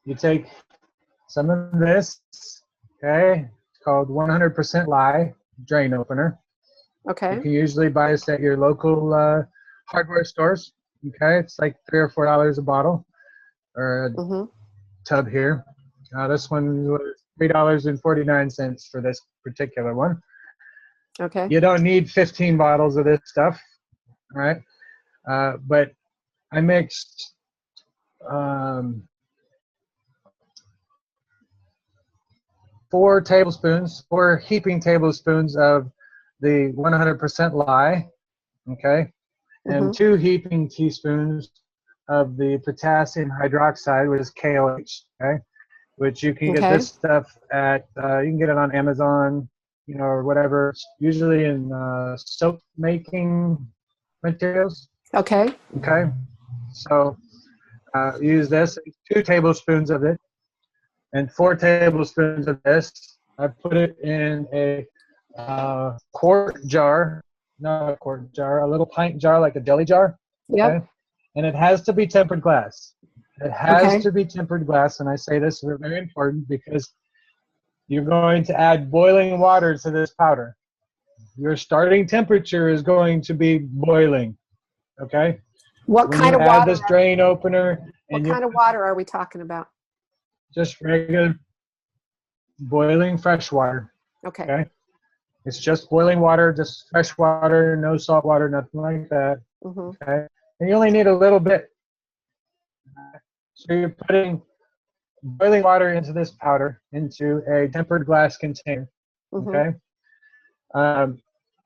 You take some of this, okay? It's called 100% lye drain opener.
Okay.
You can usually buy this at your local hardware stores. Okay, it's like $3 or $4 a bottle, or a tub here. This one was $3.49 for this particular one.
Okay.
You don't need 15 bottles of this stuff, all right? But I mixed 4 heaping tablespoons of the 100% lye, okay, and 2 heaping teaspoons of the potassium hydroxide, which is KOH, okay, which you can get this stuff at, you can get it on Amazon, or whatever, usually in soap making materials. Okay. Okay. So use this, 2 tablespoons of it, and 4 tablespoons of this. I put it in a quart jar, not a quart jar, a little pint jar, like a deli jar.
Yeah.
Okay? And it has to be tempered glass. It has to be tempered glass, and I say this is very important because you're going to add boiling water to this powder. Your starting temperature is going to be boiling. Okay.
What kind of water?
Add this drain opener.
What kind of water are we talking about?
Just regular boiling fresh water.
Okay.
Okay. It's just boiling water, just fresh water, no salt water, nothing like that.
Mm-hmm.
Okay. And you only need a little bit. So you're putting boiling water into this powder into a tempered glass container.
Mm-hmm.
Okay.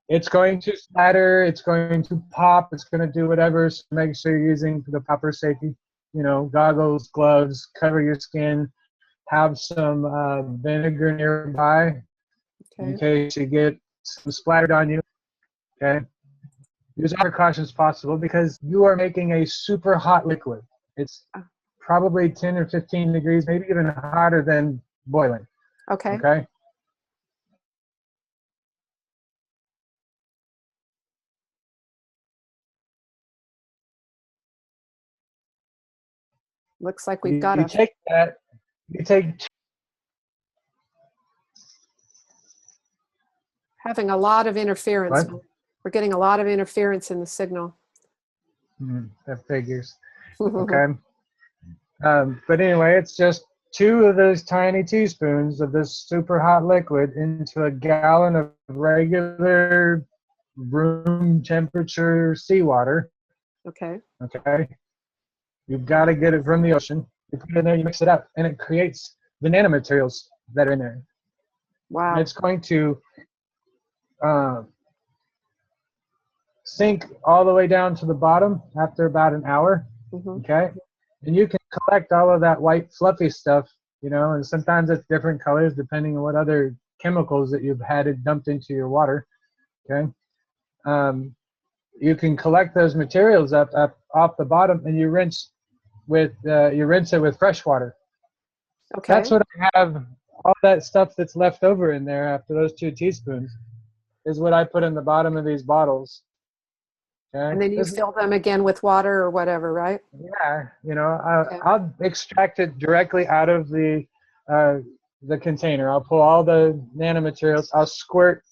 It's going to splatter, it's going to pop, it's going to do whatever. So make sure you're using the proper safety, goggles, gloves, cover your skin, have some vinegar nearby in case you get some splattered on you. Okay. Use all precautions possible because you are making a super hot liquid. It's probably 10 or 15 degrees, maybe even hotter than boiling.
Okay.
Okay.
Looks like we've got
You take that, you take
having a lot of interference.
what?
We're getting a lot of interference in the signal.
That figures. Okay. But anyway, it's just 2 of those tiny teaspoons of this super hot liquid into a gallon of regular room temperature seawater.
Okay.
Okay. You've got to get it from the ocean. You put it in there, you mix it up, and it creates the nanomaterials that are in there.
Wow.
And it's going to sink all the way down to the bottom after about an hour. Okay. And you can collect all of that white fluffy stuff, and sometimes it's different colors depending on what other chemicals that you've had it dumped into your water. Okay. You can collect those materials up off the bottom, and you rinse it with fresh water.
Okay.
That's what I have. All that stuff that's left over in there after those 2 teaspoons is what I put in the bottom of these bottles. Okay.
And then you fill them again with water or whatever, right?
Yeah, I'll extract it directly out of the container. I'll pull all the nanomaterials. I'll squirt,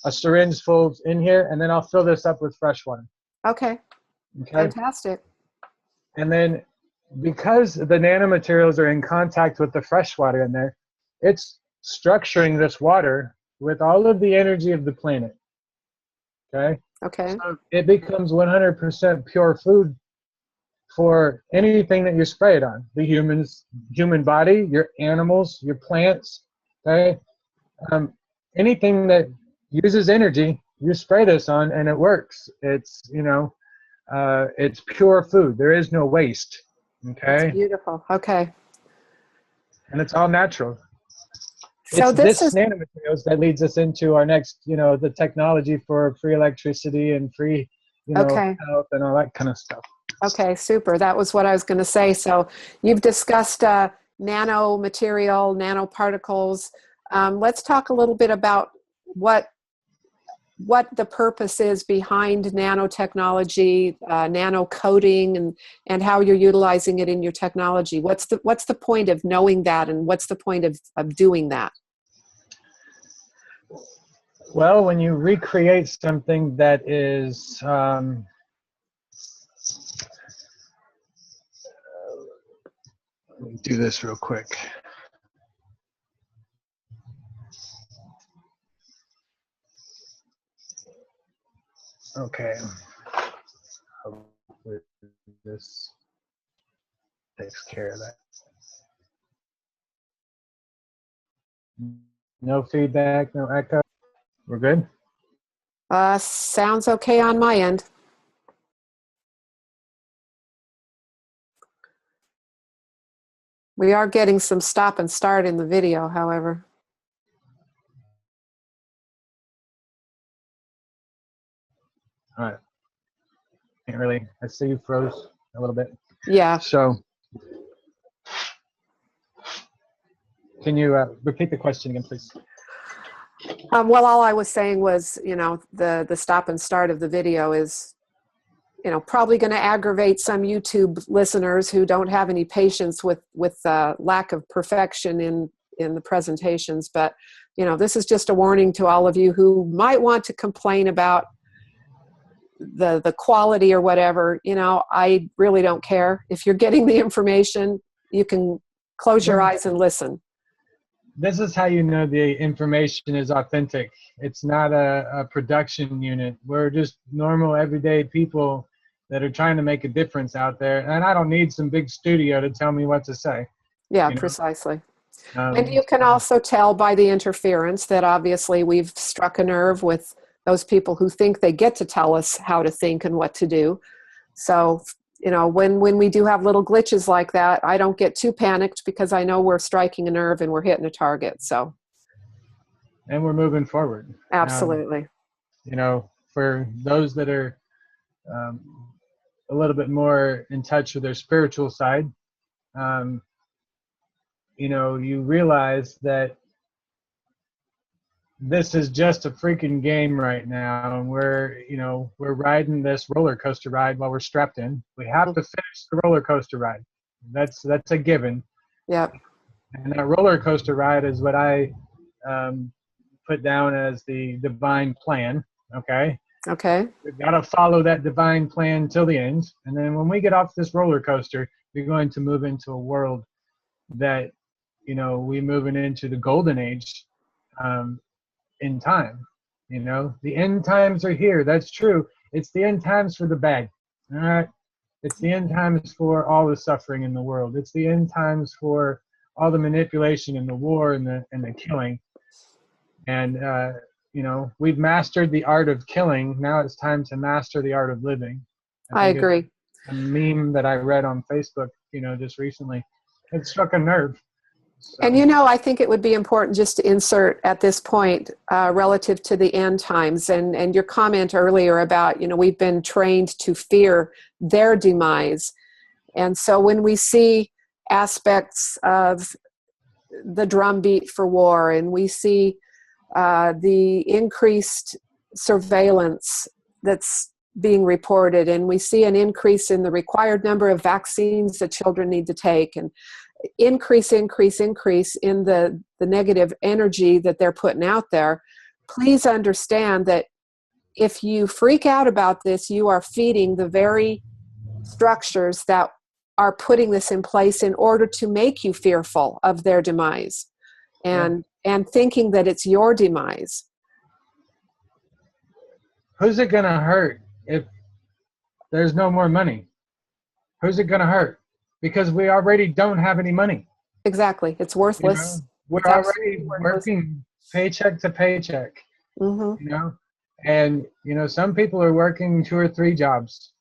a syringe full in here, and then I'll fill this up with fresh water.
Okay. Fantastic.
And then because the nanomaterials are in contact with the fresh water in there, it's structuring this water with all of the energy of the planet. Okay.
Okay.
So it becomes 100% pure food for anything that you spray it on. The human body, your animals, your plants, okay? Anything that uses energy, you spray this on and it works. It's, it's pure food. There is no waste, okay?
That's beautiful. Okay.
And it's all natural.
So
it's this nanomaterials that leads us into our next, the technology for free electricity and free, health and all that kind of stuff.
Okay, super. That was what I was going to say. So you've discussed nanomaterial, nanoparticles. Let's talk a little bit about what the purpose is behind nanotechnology, nano coating, and how you're utilizing it in your technology. What's the point of knowing that, and what's the point of doing that?
Well, when you recreate something that is let me do this real quick. Okay. Hopefully this takes care of that. No feedback, no echo. We're good?
Sounds okay on my end. We are getting some stop and start in the video, however.
All right. Can't really, I see you froze a little bit.
Yeah.
So, can you repeat the question again, please?
Well, all I was saying was, the stop and start of the video is, probably going to aggravate some YouTube listeners who don't have any patience with lack of perfection in the presentations. But, this is just a warning to all of you who might want to complain about the quality or whatever. I really don't care. If you're getting the information, you can close your eyes and listen.
this is how you know the information is authentic. It's not a production unit. We're just normal, everyday people that are trying to make a difference out there. And I don't need some big studio to tell me what to say.
Yeah,
You know?
precisely. And you can
So,
also tell by the interference that obviously we've struck a nerve with those people who think they get to tell us how to think and what to do. So, you know, when we do have little glitches like that, I don't get too panicked because I know we're striking a nerve and we're hitting a target. So,
and we're moving forward.
absolutely.
You know, for those that are um, a little bit more in touch with their spiritual side, um, you know, you realize that this is just a freaking game right now, and we're riding this roller coaster ride while we're strapped in. We have to finish the roller coaster ride. That's a given.
Yep.
And that roller coaster ride is what I put down as the divine plan. Okay.
Okay.
We've got to follow that divine plan till the end, and then when we get off this roller coaster, we're going to move into a world that, you know, we're moving into the golden age. In time. You know, the end times are here. That's true. It's the end times for the bad. All right. It's the end times for all the suffering in the world. It's the end times for all the manipulation and the war and the killing. And you know, we've mastered the art of killing. Now it's time to master the art of living.
I
think
agree.
it's a meme that I read on Facebook, you know, just recently. It struck a nerve. So.
And, you know, I think it would be important just to insert at this point relative to the end times and your comment earlier about, you know, we've been trained to fear their demise. And so when we see aspects of the drumbeat for war and we see the increased surveillance that's being reported and we see an increase in the required number of vaccines that children need to take and increase in the negative energy that they're putting out there, please understand that if you freak out about this, you are feeding the very structures that are putting this in place in order to make you fearful of their demise and thinking that it's your demise.
Who's it going to hurt if there's no more money? Who's it going to hurt? Because we already don't have any money.
Exactly. It's worthless.
You know? We're
It's
already working paycheck to paycheck,
mm-hmm.
you know, and, you know, some people are working 2 or 3 jobs.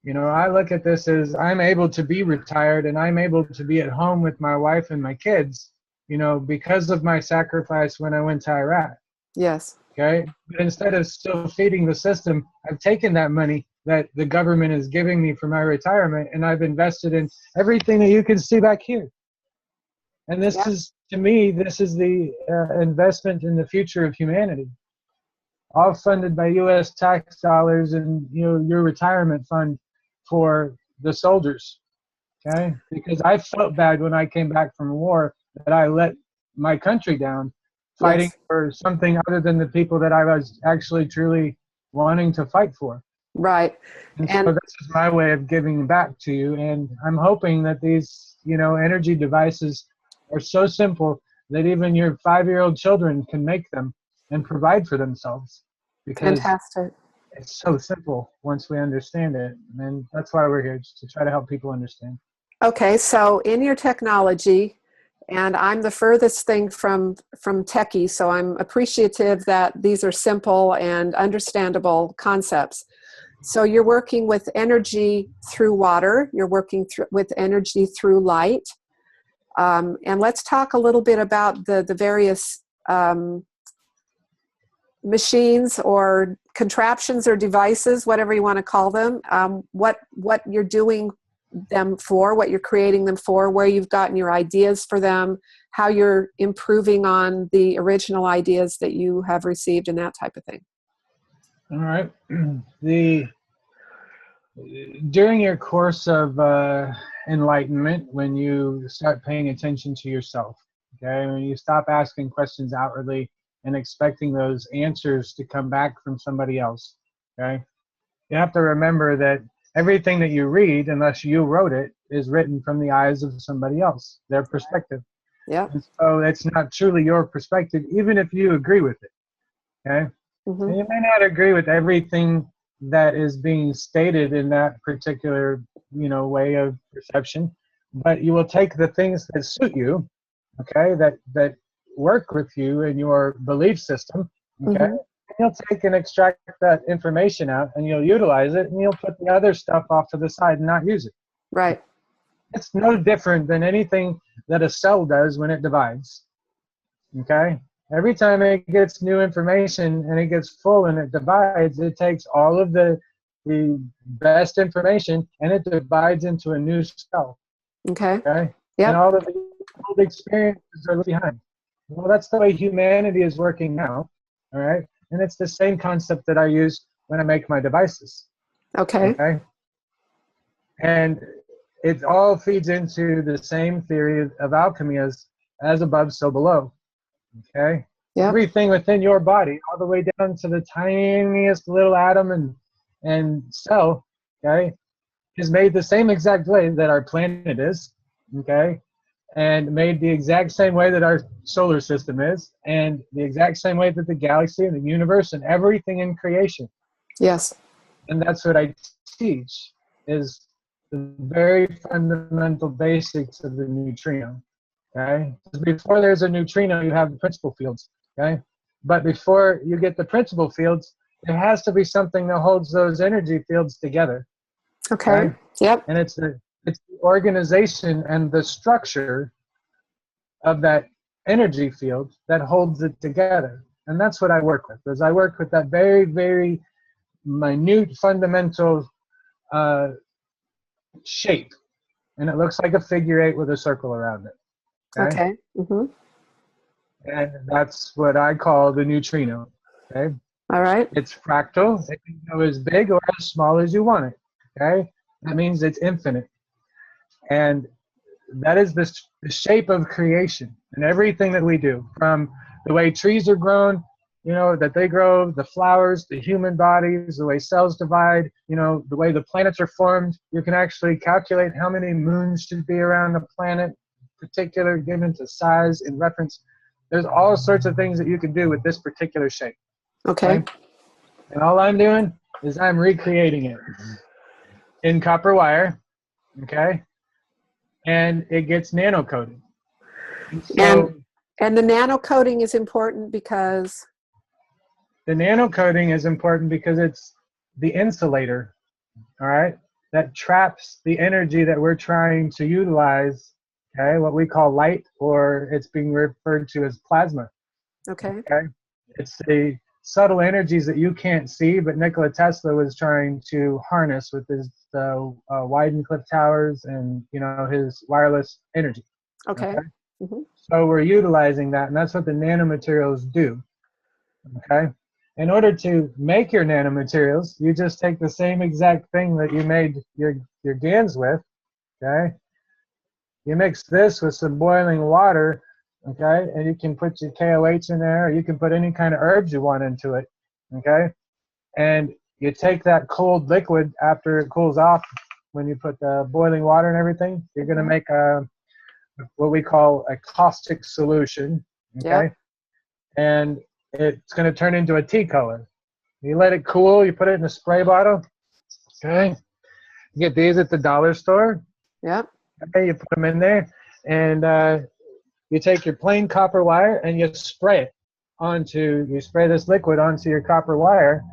You know, I look at this as I'm able to be retired and I'm able to be at home with my wife and my kids, you know, because of my sacrifice when I went to Iraq.
Yes.
Okay. But instead of still feeding the system, I've taken that money that the government is giving me for my retirement and I've invested in everything that you can see back here. And this is, to me, this is the investment in the future of humanity, all funded by U.S. tax dollars and, you know, your retirement fund for the soldiers. Okay. Because I felt bad when I came back from war that I let my country down fighting for something other than the people that I was actually truly wanting to fight for.
Right.
And so this is my way of giving back to you. And I'm hoping that these, you know, energy devices are so simple that even your 5-year-old children can make them and provide for themselves. Because
fantastic.
It's so simple once we understand it. And that's why we're here, just to try to help people understand.
Okay. So in your technology, and I'm the furthest thing from techie, so I'm appreciative that these are simple and understandable concepts. So you're working with energy through water, you're working with energy through light. And let's talk a little bit about the various machines or contraptions or devices, whatever you want to call them, what you're doing them for, what you're creating them for, where you've gotten your ideas for them, how you're improving on the original ideas that you have received and that type of thing.
All right. During your course of enlightenment, when you start paying attention to yourself, okay, when you stop asking questions outwardly and expecting those answers to come back from somebody else, okay, you have to remember that everything that you read, unless you wrote it, is written from the eyes of somebody else, their perspective.
Yeah.
So it's not truly your perspective, even if you agree with it. Okay.
Mm-hmm.
And you may not agree with everything that is being stated in that particular, way of perception, but you will take the things that suit you, okay, that work with you in your belief system, okay,
Mm-hmm.
and you'll take and extract that information out and you'll utilize it and you'll put the other stuff off to the side and not use it.
Right.
It's no different than anything that a cell does when it divides. Okay? Every time it gets new information and it gets full and it divides, it takes all of the best information and it divides into a new cell.
Okay.
Okay? And
Yep.
all of the old experiences are left behind. Well, that's the way humanity is working now. All right? And it's the same concept that I use when I make my devices.
Okay.
Okay? And it all feeds into the same theory of alchemy as above, so below. Okay?
Yep.
Everything within your body, all the way down to the tiniest little atom and cell, okay, is made the same exact way that our planet is, okay, and made the exact same way that our solar system is, and the exact same way that the galaxy and the universe and everything in creation.
Yes.
And that's what I teach, is the very fundamental basics of the neutrino. Okay? Before there's a neutrino, you have the principal fields. Okay? But before you get the principal fields, there has to be something that holds those energy fields together.
Okay. Yep.
And it's the organization and the structure of that energy field that holds it together. And that's what I work with. Is I work with that very, very minute fundamental shape, and it looks like a figure 8 with a circle around it.
Okay. Mm-hmm.
And that's what I call the neutrino. Okay,
All right.
it's fractal. It can go as big or as small as you want it. Okay, that means it's infinite, and that is the shape of creation and everything that we do, from the way trees are grown, that they grow, the flowers, the human bodies, the way cells divide, the way the planets are formed. You can actually calculate how many moons should be around the planet, particular given to size in reference. There's all sorts of things that you can do with this particular shape.
Okay.
Right? And all I'm doing is I'm recreating it in copper wire, okay? And it gets nano coated. So
and the nano coating is important because
the nano coating is important because it's the insulator, all right, that traps the energy that we're trying to utilize, okay, what we call light, or it's being referred to as plasma.
Okay.
It's the subtle energies that you can't see, but Nikola Tesla was trying to harness with his Weidencliff towers and his wireless energy.
Okay. Mm-hmm.
So we're utilizing that, and that's what the nanomaterials do. Okay. In order to make your nanomaterials, you just take the same exact thing that you made your GANs with. Okay. You mix this with some boiling water. Okay, and you can put your KOH in there, or you can put any kind of herbs you want into it. Okay, and you take that cold liquid after it cools off. When you put the boiling water and everything, you're going to make what we call a caustic solution. Okay,
Yep.
and it's going to turn into a tea color. You let it cool. You put it in a spray bottle. Okay, you get these at the dollar store.
Yep.
Okay, you put them in there, and you take your plain copper wire and you spray this liquid onto your copper wire,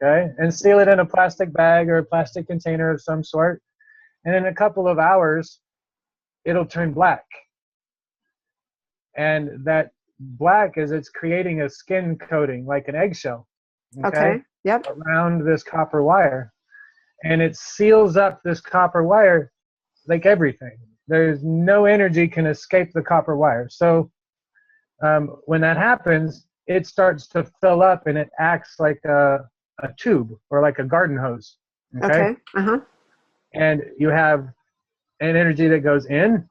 okay, and seal it in a plastic bag or a plastic container of some sort. And in a couple of hours, it'll turn black. And that black is it's creating a skin coating, like an eggshell,
Okay. Yep.
around this copper wire. And it seals up this copper wire like everything. There's no energy can escape the copper wire. So when that happens, it starts to fill up and it acts like a tube or like a garden hose.
Okay. Uh-huh.
And you have an energy that goes in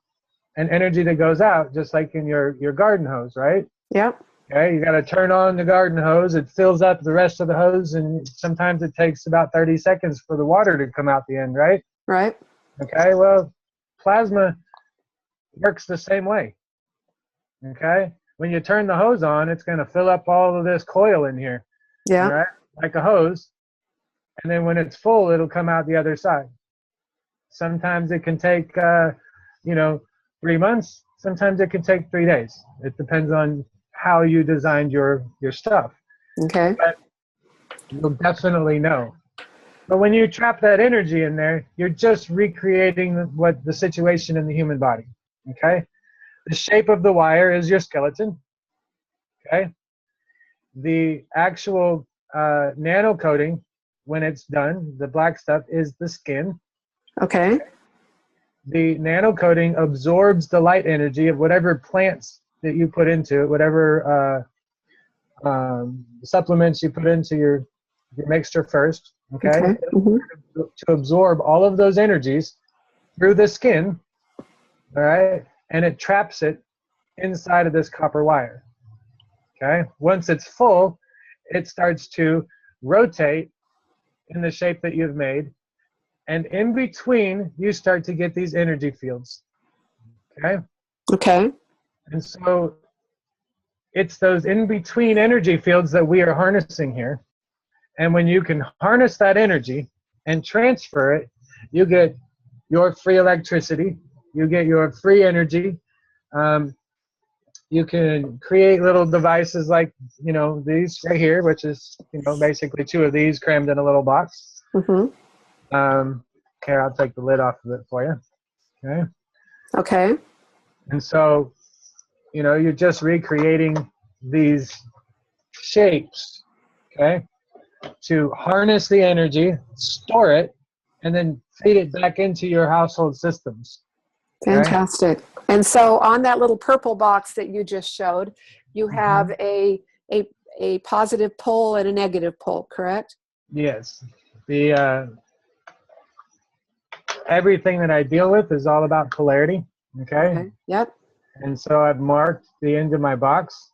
and energy that goes out, just like in your garden hose, right?
Yep.
Okay, you got to turn on the garden hose. It fills up the rest of the hose, and sometimes it takes about 30 seconds for the water to come out the end, right?
Right.
Okay, well, plasma works the same way. Okay? When you turn the hose on, it's going to fill up all of this coil in here, all
Yeah.
right? Like a hose. And then when it's full, it'll come out the other side. Sometimes it can take, 3 months. Sometimes it can take 3 days. It depends on how you designed your stuff.
Okay.
But you'll definitely know. But when you trap that energy in there, you're just recreating what the situation in the human body. Okay? The shape of the wire is your skeleton. Okay? The actual nano coating, when it's done, the black stuff is the skin.
Okay.
The nano coating absorbs the light energy of whatever plants that you put into it, whatever supplements you put into your mixture first. Okay?
Okay. Mm-hmm.
To absorb all of those energies through the skin, all right, and it traps it inside of this copper wire. Okay, once it's full, it starts to rotate in the shape that you've made, and in between, you start to get these energy fields. Okay,
Okay.
and so it's those in between energy fields that we are harnessing here, and when you can harness that energy and transfer it, you get your free electricity, you get your free energy. You can create little devices like, these right here, which is, basically 2 of these crammed in a little box.
Mm-hmm.
Okay, I'll take the lid off of it for you. Okay.
Okay.
And so, you're just recreating these shapes, okay, to harness the energy, store it, and then feed it back into your household systems.
Fantastic. Okay? And so on that little purple box that you just showed, you have a positive pole and a negative pole, correct?
Yes. The everything that I deal with is all about polarity. Okay.
Yep.
And so I've marked the end of my box.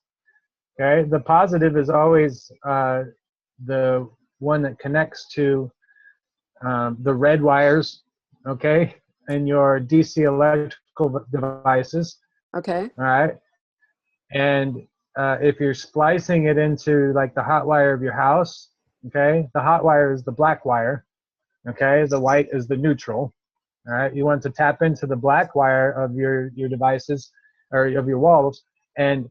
Okay. The positive is always the one that connects to the red wires. Okay. And your DC electrical devices.
Okay.
All right. And if you're splicing it into like the hot wire of your house, okay, the hot wire is the black wire. Okay. The white is the neutral. All right. You want to tap into the black wire of your devices or of your walls and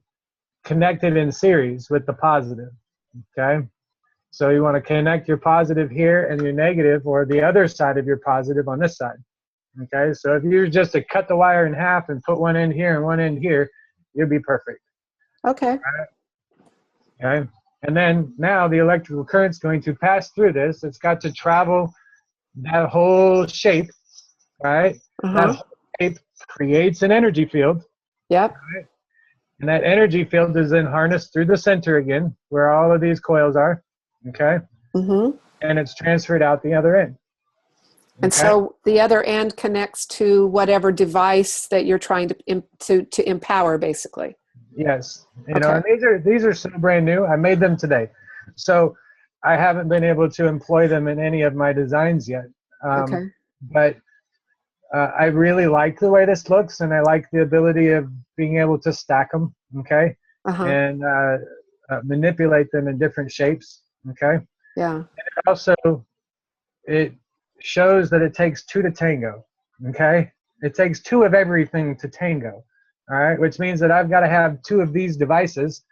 connect it in series with the positive. Okay. So you want to connect your positive here and your negative, or the other side of your positive on this side. Okay. So if you were just to cut the wire in half and put one in here and one in here, you'd be perfect.
Okay.
Right? Okay. And then now the electrical current's going to pass through this. It's got to travel that whole shape, right? That whole shape creates an energy field.
Yep.
Right? And that energy field is then harnessed through the center again, where all of these coils are. Okay. And it's transferred out the other end. Okay?
And so the other end connects to whatever device that you're trying to empower, basically.
Yes. And these are so brand new. I made them today. So I haven't been able to employ them in any of my designs yet. But I really like the way this looks, and I like the ability of being able to stack them, okay, and manipulate them in different shapes, okay.
Yeah.
And also, it shows that it takes 2 to tango, okay. It takes 2 of everything to tango, all right, which means that I've got to have 2 of these devices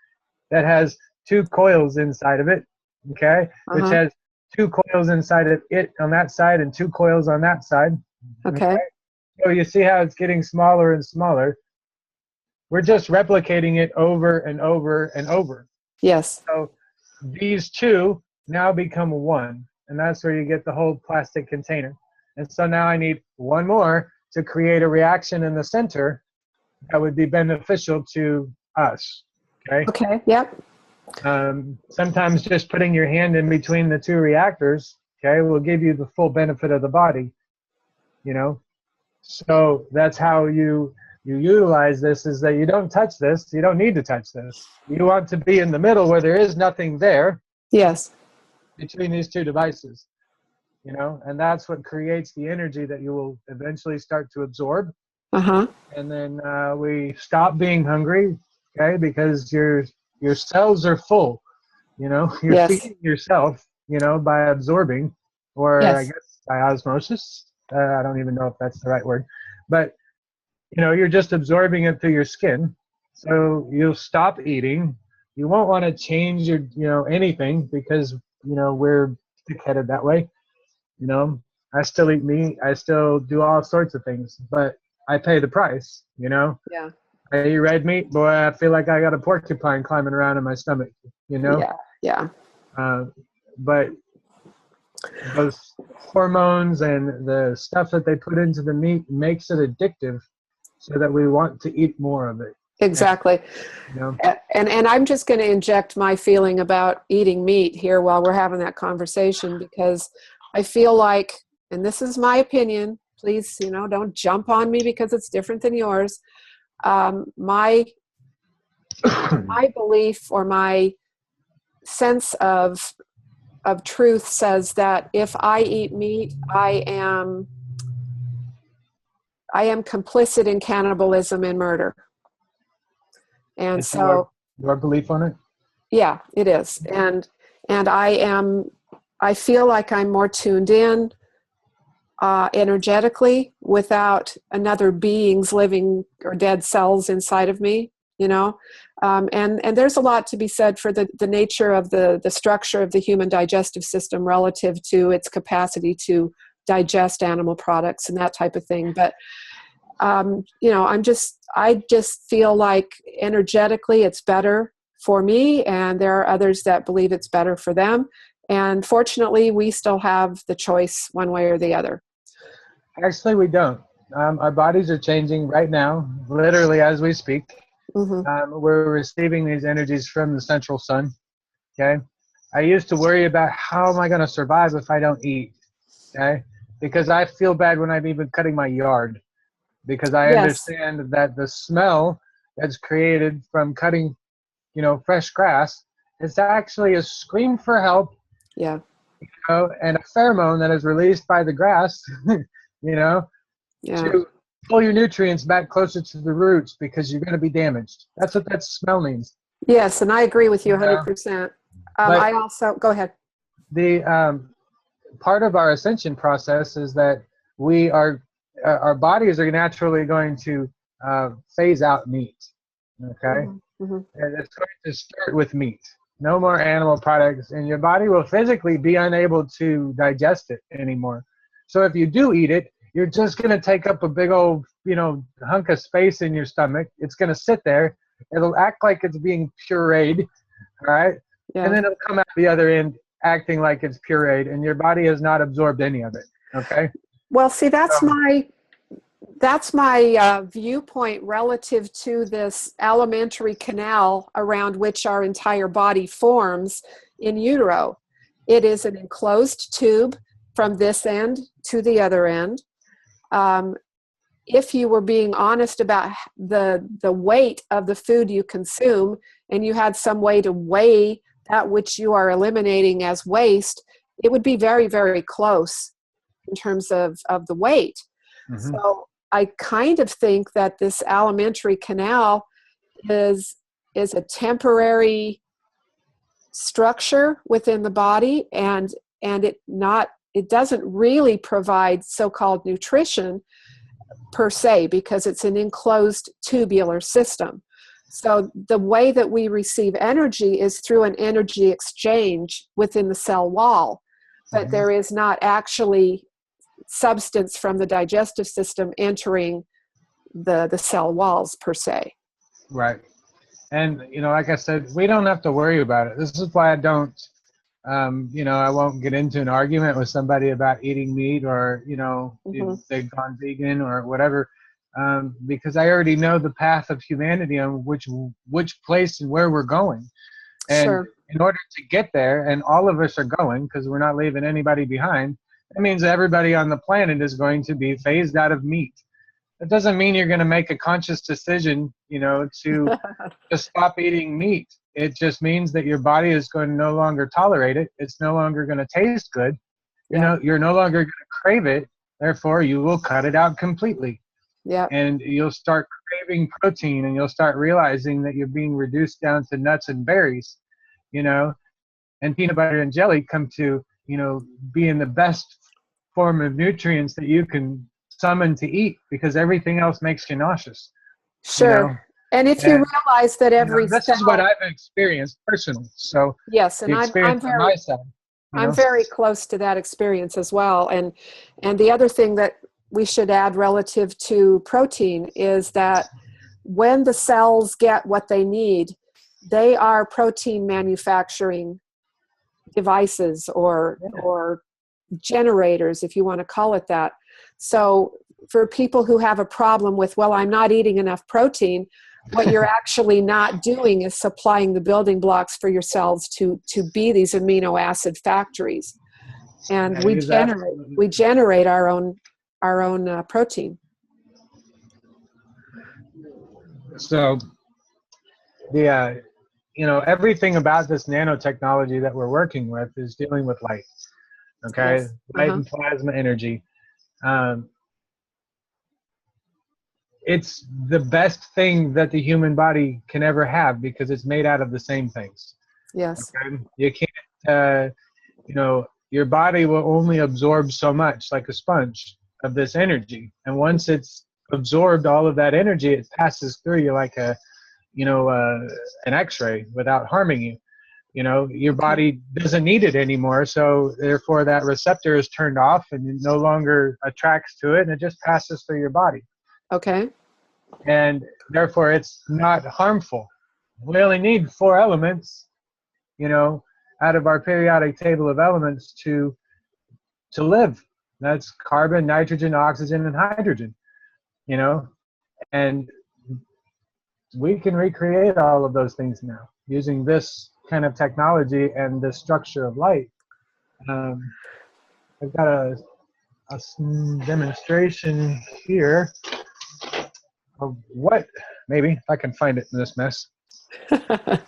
that has 2 coils inside of it, okay, which has 2 coils inside of it on that side and 2 coils on that side. Okay. So you see how it's getting smaller and smaller. We're just replicating it over and over and over.
Yes.
So these 2 now become 1, and that's where you get the whole plastic container. And so now I need 1 more to create a reaction in the center that would be beneficial to us. Okay.
Okay. Yep.
Sometimes just putting your hand in between the 2 reactors, okay, will give you the full benefit of the body. So that's how you utilize this, is that you don't touch this. You don't need to touch this. You want to be in the middle where there is nothing there.
Yes.
Between these 2 devices, and that's what creates the energy that you will eventually start to absorb. And then we stop being hungry. okay? Because your cells are full, you know, you're
Yes.
feeding yourself, you know, by absorbing, or I
Yes.
guess by osmosis. I don't even know if that's the right word, but you know, you're just absorbing it through your skin. So you'll stop eating. You won't want to change your, you know, anything because, you know, we're thick-headed that way. You know, I still eat meat. I still do all sorts of things, but I pay the price, you know.
Yeah.
I eat red meat, boy, I feel like I got a porcupine climbing around in my stomach, you know.
Yeah. Yeah.
Uh, but those hormones and the stuff that they put into the meat makes it addictive so that we want to eat more of it.
Exactly.
You know?
And I'm just going to inject my feeling about eating meat here while we're having that conversation, because I feel like, and this is my opinion, please, you know, don't jump on me because it's different than yours. My belief or my sense of truth says that if I eat meat, I am complicit in cannibalism and murder. And
It's
so
your belief on it?
yeah, it is. And I feel like I'm more tuned in energetically without another being's living or dead cells inside of me, you know. And there's a lot to be said for the nature of the structure of the human digestive system relative to its capacity to digest animal products and that type of thing. But you know, I just feel like energetically it's better for me, and there are others that believe it's better for them. And fortunately, we still have the choice one way or the other.
Actually, we don't. Our bodies are changing right now, literally as we speak.
Mm-hmm.
We're receiving these energies from the central sun. Okay. I used to worry about how am I going to survive if I don't eat. Okay. Because I feel bad when I'm even cutting my yard, because I
Yes.
understand that the smell that's created from cutting, you know, fresh grass is actually a scream for help,
Yeah.
you know, and a pheromone that is released by the grass, you know,
Yeah.
to pull your nutrients back closer to the roots because you're going to be damaged. That's what that smell means.
Yes, and I agree with you
Yeah.
100%.
But
I also go ahead.
the part of our ascension process is that we are our bodies are naturally going to phase out meat. Okay,
Mm-hmm. Mm-hmm.
and it's going to start with meat. No more animal products, and your body will physically be unable to digest it anymore. So if you do eat it, you're just going to take up a big old, you know, hunk of space in your stomach. It's going to sit there. It'll act like it's being pureed, all right? And
Yeah.
then it'll come out the other end acting like it's pureed, and your body has not absorbed any of it, okay?
Well, see, that's
So,
my viewpoint relative to this alimentary canal around which our entire body forms in utero. It is an enclosed tube from this end to the other end. If you were being honest about the weight of the food you consume, and you had some way to weigh that which you are eliminating as waste, it would be very, very close in terms of the weight.
mhm.
So I kind of think that this alimentary canal is a temporary structure within the body, and it doesn't really provide so-called nutrition per se, because it's an enclosed tubular system. So the way that we receive energy is through an energy exchange within the cell wall, but there is not actually substance from the digestive system entering the cell walls per se.
Right. And, you know, like I said, we don't have to worry about it. This is why I don't, you know, I won't get into an argument with somebody about eating meat or, you know, if
Mm-hmm.
they've gone vegan or whatever, because I already know the path of humanity on which place and where we're going. And
Sure.
in order to get there, and all of us are going because we're not leaving anybody behind, that means everybody on the planet is going to be phased out of meat. That doesn't mean you're going to make a conscious decision, you know, to stop eating meat. It just means that your body is going to no longer tolerate it. It's no longer going to taste good.
Yeah.
You're no longer going to crave it. Therefore, you will cut it out completely.
Yeah.
And you'll start craving protein, and you'll start realizing that you're being reduced down to nuts and berries, you know, and peanut butter and jelly come to, you know, being the best form of nutrients that you can summon to eat, because everything else makes you nauseous.
Sure.
You know?
And if you realize that every
this is what I've experienced personally. So
yes, and
the experience on my side,
I'm very close to that experience as well. And the other thing that we should add relative to protein is that when the cells get what they need, they are protein manufacturing devices or generators, if you want to call it that. So for people who have a problem with, well, I'm not eating enough protein, what you're actually not doing is supplying the building blocks for your cells to be these amino acid factories. And we generate our own protein.
So the you know, everything about this nanotechnology that we're working with is dealing with light. Okay,
yes.
light and plasma energy. It's the best thing that the human body can ever have, because it's made out of the same things.
Yes.
Okay? You can't, you know, your body will only absorb so much, like a sponge, of this energy. And once it's absorbed all of that energy, it passes through you like a, you know, an X-ray without harming you. You know, your body doesn't need it anymore, so therefore that receptor is turned off and it no longer attracts to it, and it just passes through your body.
Okay.
And therefore it's not harmful. We only need 4 elements, you know, out of our periodic table of elements to live. That's carbon, nitrogen, oxygen, and hydrogen, you know, and we can recreate all of those things now using this kind of technology and the structure of light. I've got a demonstration here of what, maybe if I can find it in this mess. It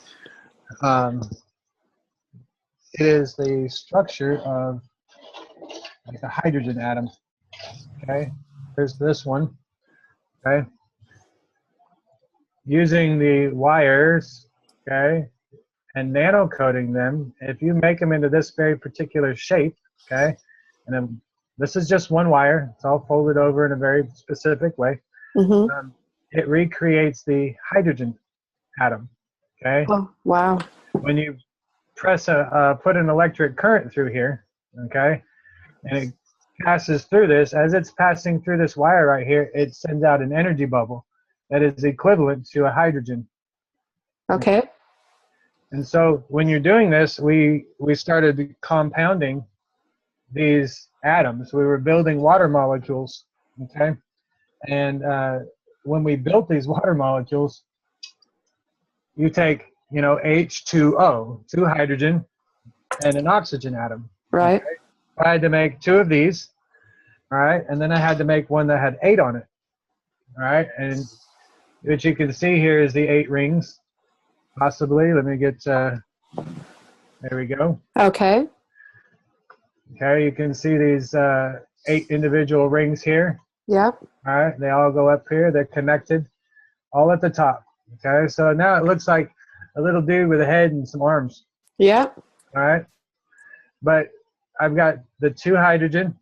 is the structure of like a hydrogen atom. Okay, there's this one. Okay, using the wires, okay, and nano coating them. If you make them into this very particular shape, okay, and then this is just one wire. It's all folded over in a very specific way.
Mm-hmm.
It recreates the hydrogen atom. Okay.
Oh, wow.
When you press put an electric current through here, okay, and it passes through this, as it's passing through this wire right here, it sends out an energy bubble that is equivalent to a hydrogen.
Okay.
And so when you're doing this, we started compounding these atoms. We were building water molecules, okay? And when we built these water molecules, you take, you know, H2O, 2 hydrogen, and an oxygen atom.
Right.
Okay? I had to make 2 of these, all right? And then I had to make one that had 8 on it, all right? And what you can see here is the 8 rings, possibly. Let me get, there we go.
Okay.
Okay, you can see these 8 individual rings here.
Yep.
All right, they all go up here. They're connected, all at the top. Okay, so now it looks like a little dude with a head and some arms.
Yep.
All right, but I've got the 2 hydrogen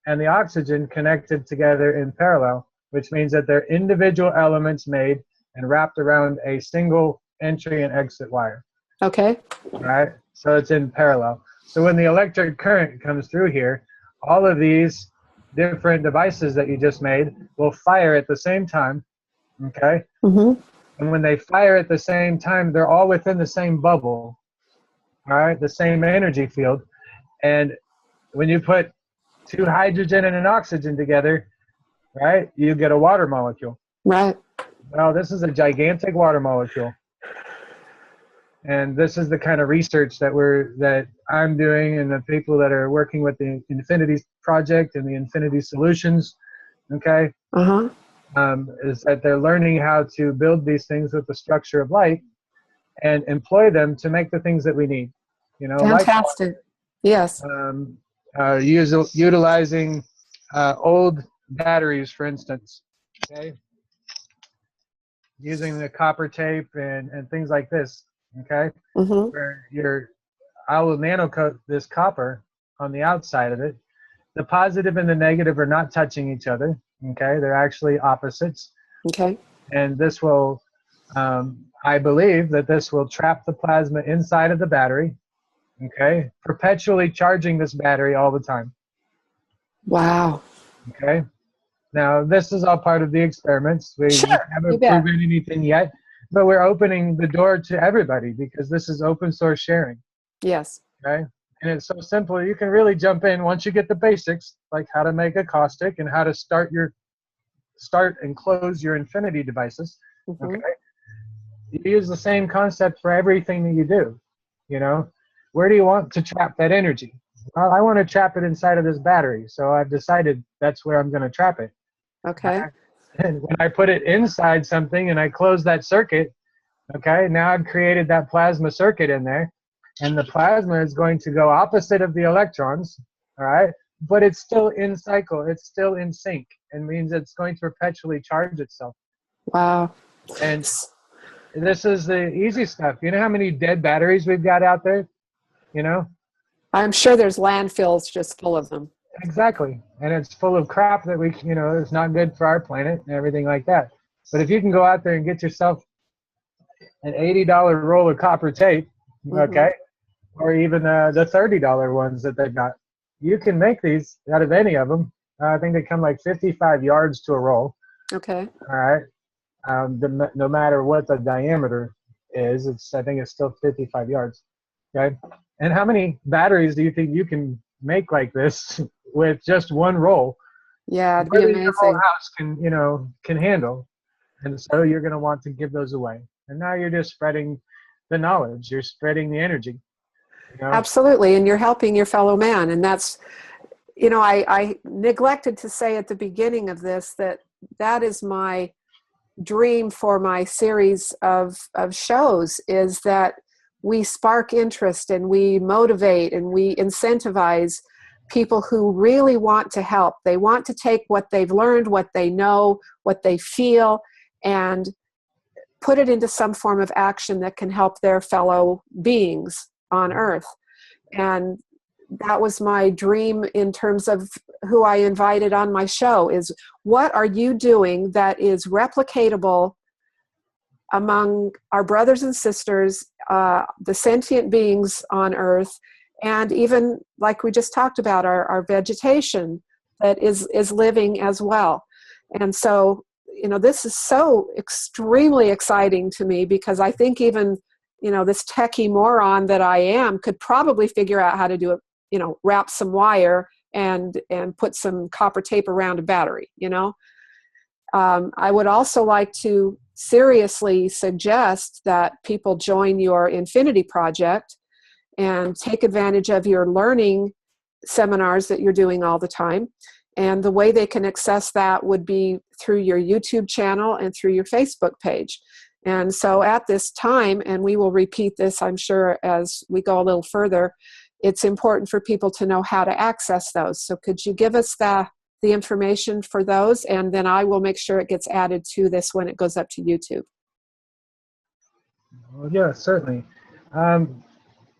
and the oxygen connected together in parallel, which means that they're individual elements made and wrapped around a single entry and exit wire.
Okay.
All right, so it's in parallel. So when the electric current comes through here, all of these different devices that you just made will fire at the same time, okay?
Mm-hmm.
And when they fire at the same time, they're all within the same bubble, all right, the same energy field. And when you put 2 hydrogen and an oxygen together, right, you get a water molecule.
Right.
Well, this is a gigantic water molecule. And this is the kind of research that I'm doing, and the people that are working with the Infinity Project and the Infinity Solutions, okay, is that they're learning how to build these things with the structure of light and employ them to make the things that we need. You know,
fantastic.
like,
yes.
Utilizing old batteries, for instance. Okay. using the copper tape and things like this, okay?
Mm-hmm.
Where I will nano coat this copper on the outside of it. The positive and the negative are not touching each other, okay? They're actually opposites.
Okay.
And this will, I believe that this will trap the plasma inside of the battery, okay? Perpetually charging this battery all the time,
Wow.
okay? Now, this is all part of the experiments. We
Sure. You
haven't
bet.
proven anything yet, but we're opening the door to everybody because this is open source sharing,
Yes.
okay? And it's so simple. You can really jump in once you get the basics, like how to make a caustic and how to start and close your infinity devices,
Mm-hmm.
okay? You use the same concept for everything that you do, you know? Where do you want to trap that energy? Well, I want to trap it inside of this battery, so I've decided that's where I'm going to trap it.
Okay.
And when I put it inside something and I close that circuit, okay, now I've created that plasma circuit in there, and the plasma is going to go opposite of the electrons, all right? But it's still in cycle, it's still in sync. It means it's going to perpetually charge itself.
Wow.
And this is the easy stuff. You know how many dead batteries we've got out there? You know?
I'm sure there's landfills just full of them.
Exactly. And it's full of crap that it's not good for our planet and everything like that. But if you can go out there and get yourself an $80 roll of copper tape, okay, or even the $30 ones that they got, you can make these out of any of them. I think they come like 55 yards to a roll.
Okay.
All right. No matter what the diameter is, I think it's still 55 yards. Okay. And how many batteries do you think you can make like this with just one roll?
Yeah, it'd be
More than your whole
amazing.
house can handle. And so you're going to want to give those away. And now you're just spreading the knowledge. You're spreading the energy. You know?
Absolutely. And you're helping your fellow man. And that's, I neglected to say at the beginning of this that is my dream for my series of shows, is that we spark interest and we motivate and we incentivize people who really want to help. They want to take what they've learned, what they know, what they feel, and put it into some form of action that can help their fellow beings on Earth. And that was my dream in terms of who I invited on my show, is what are you doing that is replicatable among our brothers and sisters, the sentient beings on Earth, and even, like we just talked about, our vegetation that is living as well. And so, this is so extremely exciting to me, because I think even, this techie moron that I am could probably figure out how to do it, wrap some wire and put some copper tape around a battery, I would also like to seriously suggest that people join your Infinity Project and take advantage of your learning seminars that you're doing all the time. And the way they can access that would be through your YouTube channel and through your Facebook page. And so at this time, and we will repeat this, I'm sure, as we go a little further, it's important for people to know how to access those. So could you give us the information for those, and then I will make sure it gets added to this when it goes up to YouTube.
Well, yeah, certainly.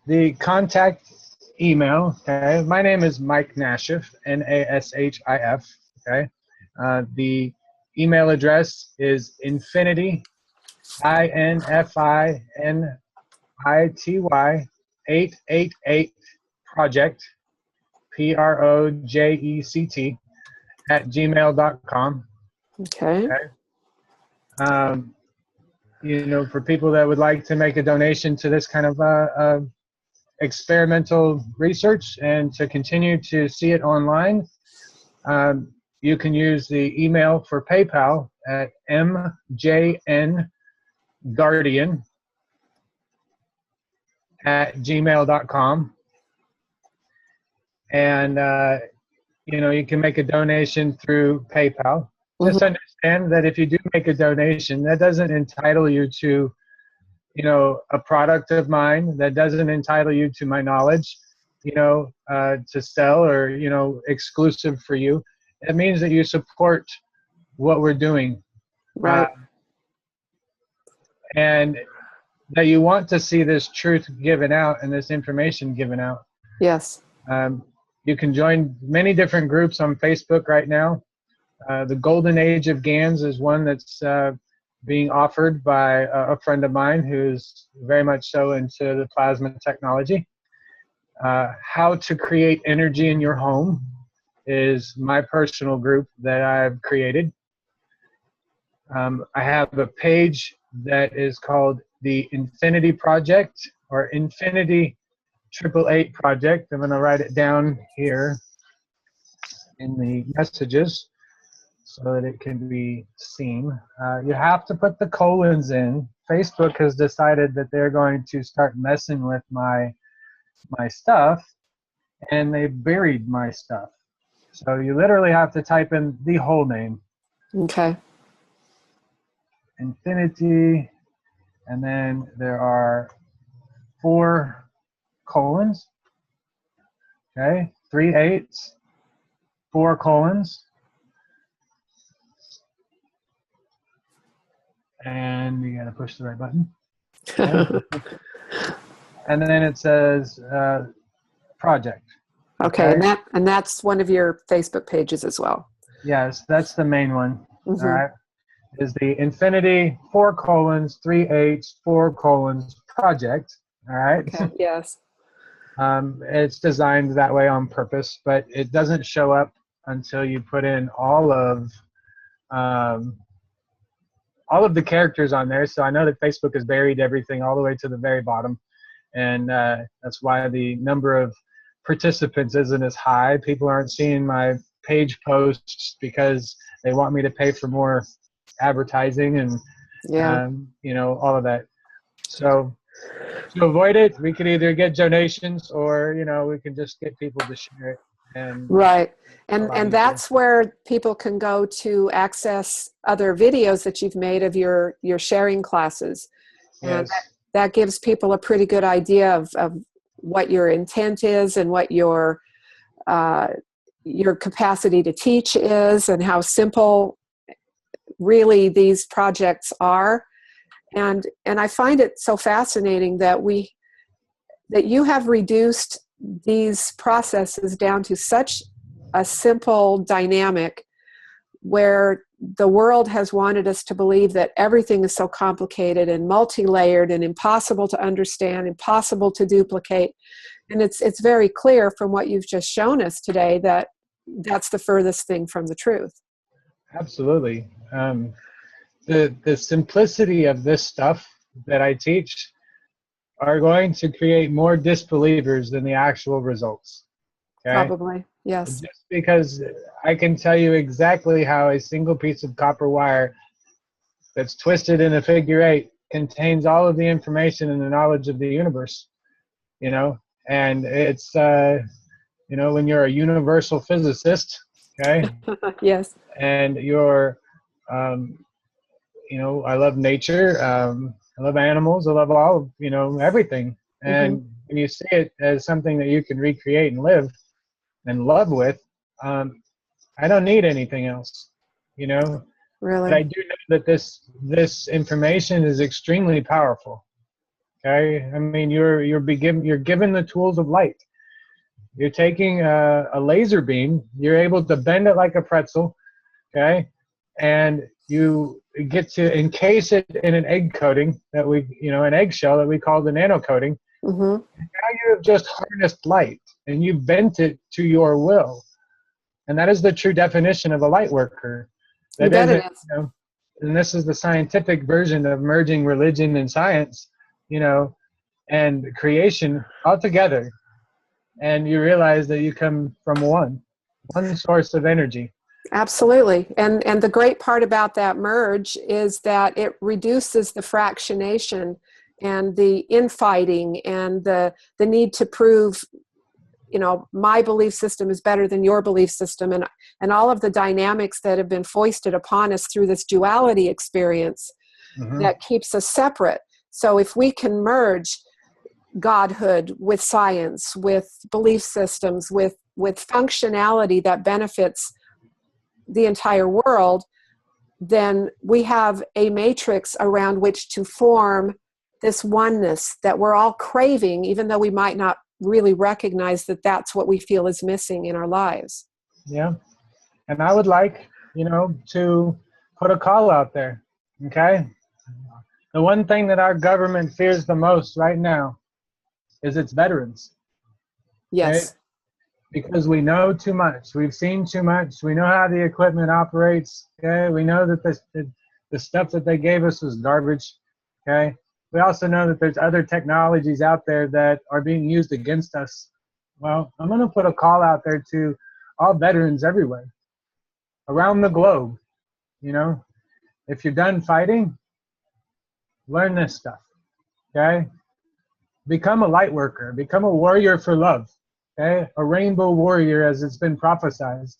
The contact email, okay, my name is Mike Nashif, Nashif, okay. The email address is infinity, INFINITY, 888 project, PROJECT, @gmail.com.
Okay.
For people that would like to make a donation to this kind of experimental research and to continue to see it online, you can use the email for PayPal at mjnguardian@gmail.com. And you can make a donation through PayPal. Just understand that if you do make a donation, that doesn't entitle you to, a product of mine. That doesn't entitle you to my knowledge, to sell or, exclusive for you. It means that you support what we're doing.
Right.
and that you want to see this truth given out and this information given out.
Yes.
You can join many different groups on Facebook right now. The Golden Age of GANs is one that's being offered by a friend of mine who's very much so into the plasma technology. How to create energy in your home is my personal group that I've created. I have a page that is called the Infinity Project, or Infinity 888 Project. I'm going to write it down here in the messages so that it can be seen. You have to put the colons in. Facebook has decided that they're going to start messing with my stuff, and they buried my stuff. So you literally have to type in the whole name.
Okay.
Infinity, and then there are 4 colons. Okay, 3 8s, 4 colons. And you gotta push the right button. Okay. And then it says project.
Okay, and that's one of your Facebook pages as well.
Yes, that's the main one.
Mm-hmm.
All right, is the Infinity 4 colons 3 8s 4 colons project. All right.
Okay. Yes.
It's designed that way on purpose, but it doesn't show up until you put in all of the characters on there. So I know that Facebook has buried everything all the way to the very bottom, and that's why the number of participants isn't as high. People aren't seeing my page posts because they want me to pay for more advertising and all of that. So to avoid it, we could either get donations, or we can just get people to share it. And
right, and that's where people can go to access other videos that you've made of your sharing classes. And
yes.
that gives people a pretty good idea of what your intent is, and what your capacity to teach is, and how simple really these projects are. And I find it so fascinating that you have reduced these processes down to such a simple dynamic, where the world has wanted us to believe that everything is so complicated and multi-layered and impossible to understand, impossible to duplicate. And it's very clear from what you've just shown us today that that's the furthest thing from the truth.
Absolutely. The simplicity of this stuff that I teach are going to create more disbelievers than the actual results. Okay?
Probably, yes.
Just because I can tell you exactly how a single piece of copper wire that's twisted in a figure 8 contains all of the information and the knowledge of the universe, and it's, when you're a universal physicist, okay?
Yes.
And you're, I love nature. I love animals. I love all of, everything. And when you see it as something that you can recreate and live and love with, I don't need anything else, Really? But I do know that this information is extremely powerful. Okay? I mean, you're given the tools of light. You're taking a laser beam. You're able to bend it like a pretzel, okay? And you get to encase it in an egg coating an eggshell that we call the nano coating. Mm-hmm. Now you have just harnessed light, and you bent it to your will. And that is the true definition of a light worker. That isn't, and this is the scientific version of merging religion and science, and creation all together. And you realize that you come from one source of energy.
Absolutely. And the great part about that merge is that it reduces the fractionation and the infighting and the need to prove, my belief system is better than your belief system, and all of the dynamics that have been foisted upon us through this duality experience that keeps us separate. So if we can merge godhood with science, with belief systems, with functionality that benefits the entire world, then we have a matrix around which to form this oneness that we're all craving, even though we might not really recognize that that's what we feel is missing in our lives.
Yeah. And I would like, to put a call out there. Okay. The one thing that our government fears the most right now is its veterans.
Yes.
Okay? Because we know too much. We've seen too much. We know how the equipment operates. Okay. We know that the stuff that they gave us was garbage. Okay. We also know that there's other technologies out there that are being used against us. Well, I'm going to put a call out there to all veterans everywhere, around the globe. If you're done fighting, learn this stuff. Okay. Become a light worker. Become a warrior for love. Okay. A rainbow warrior, as it's been prophesized.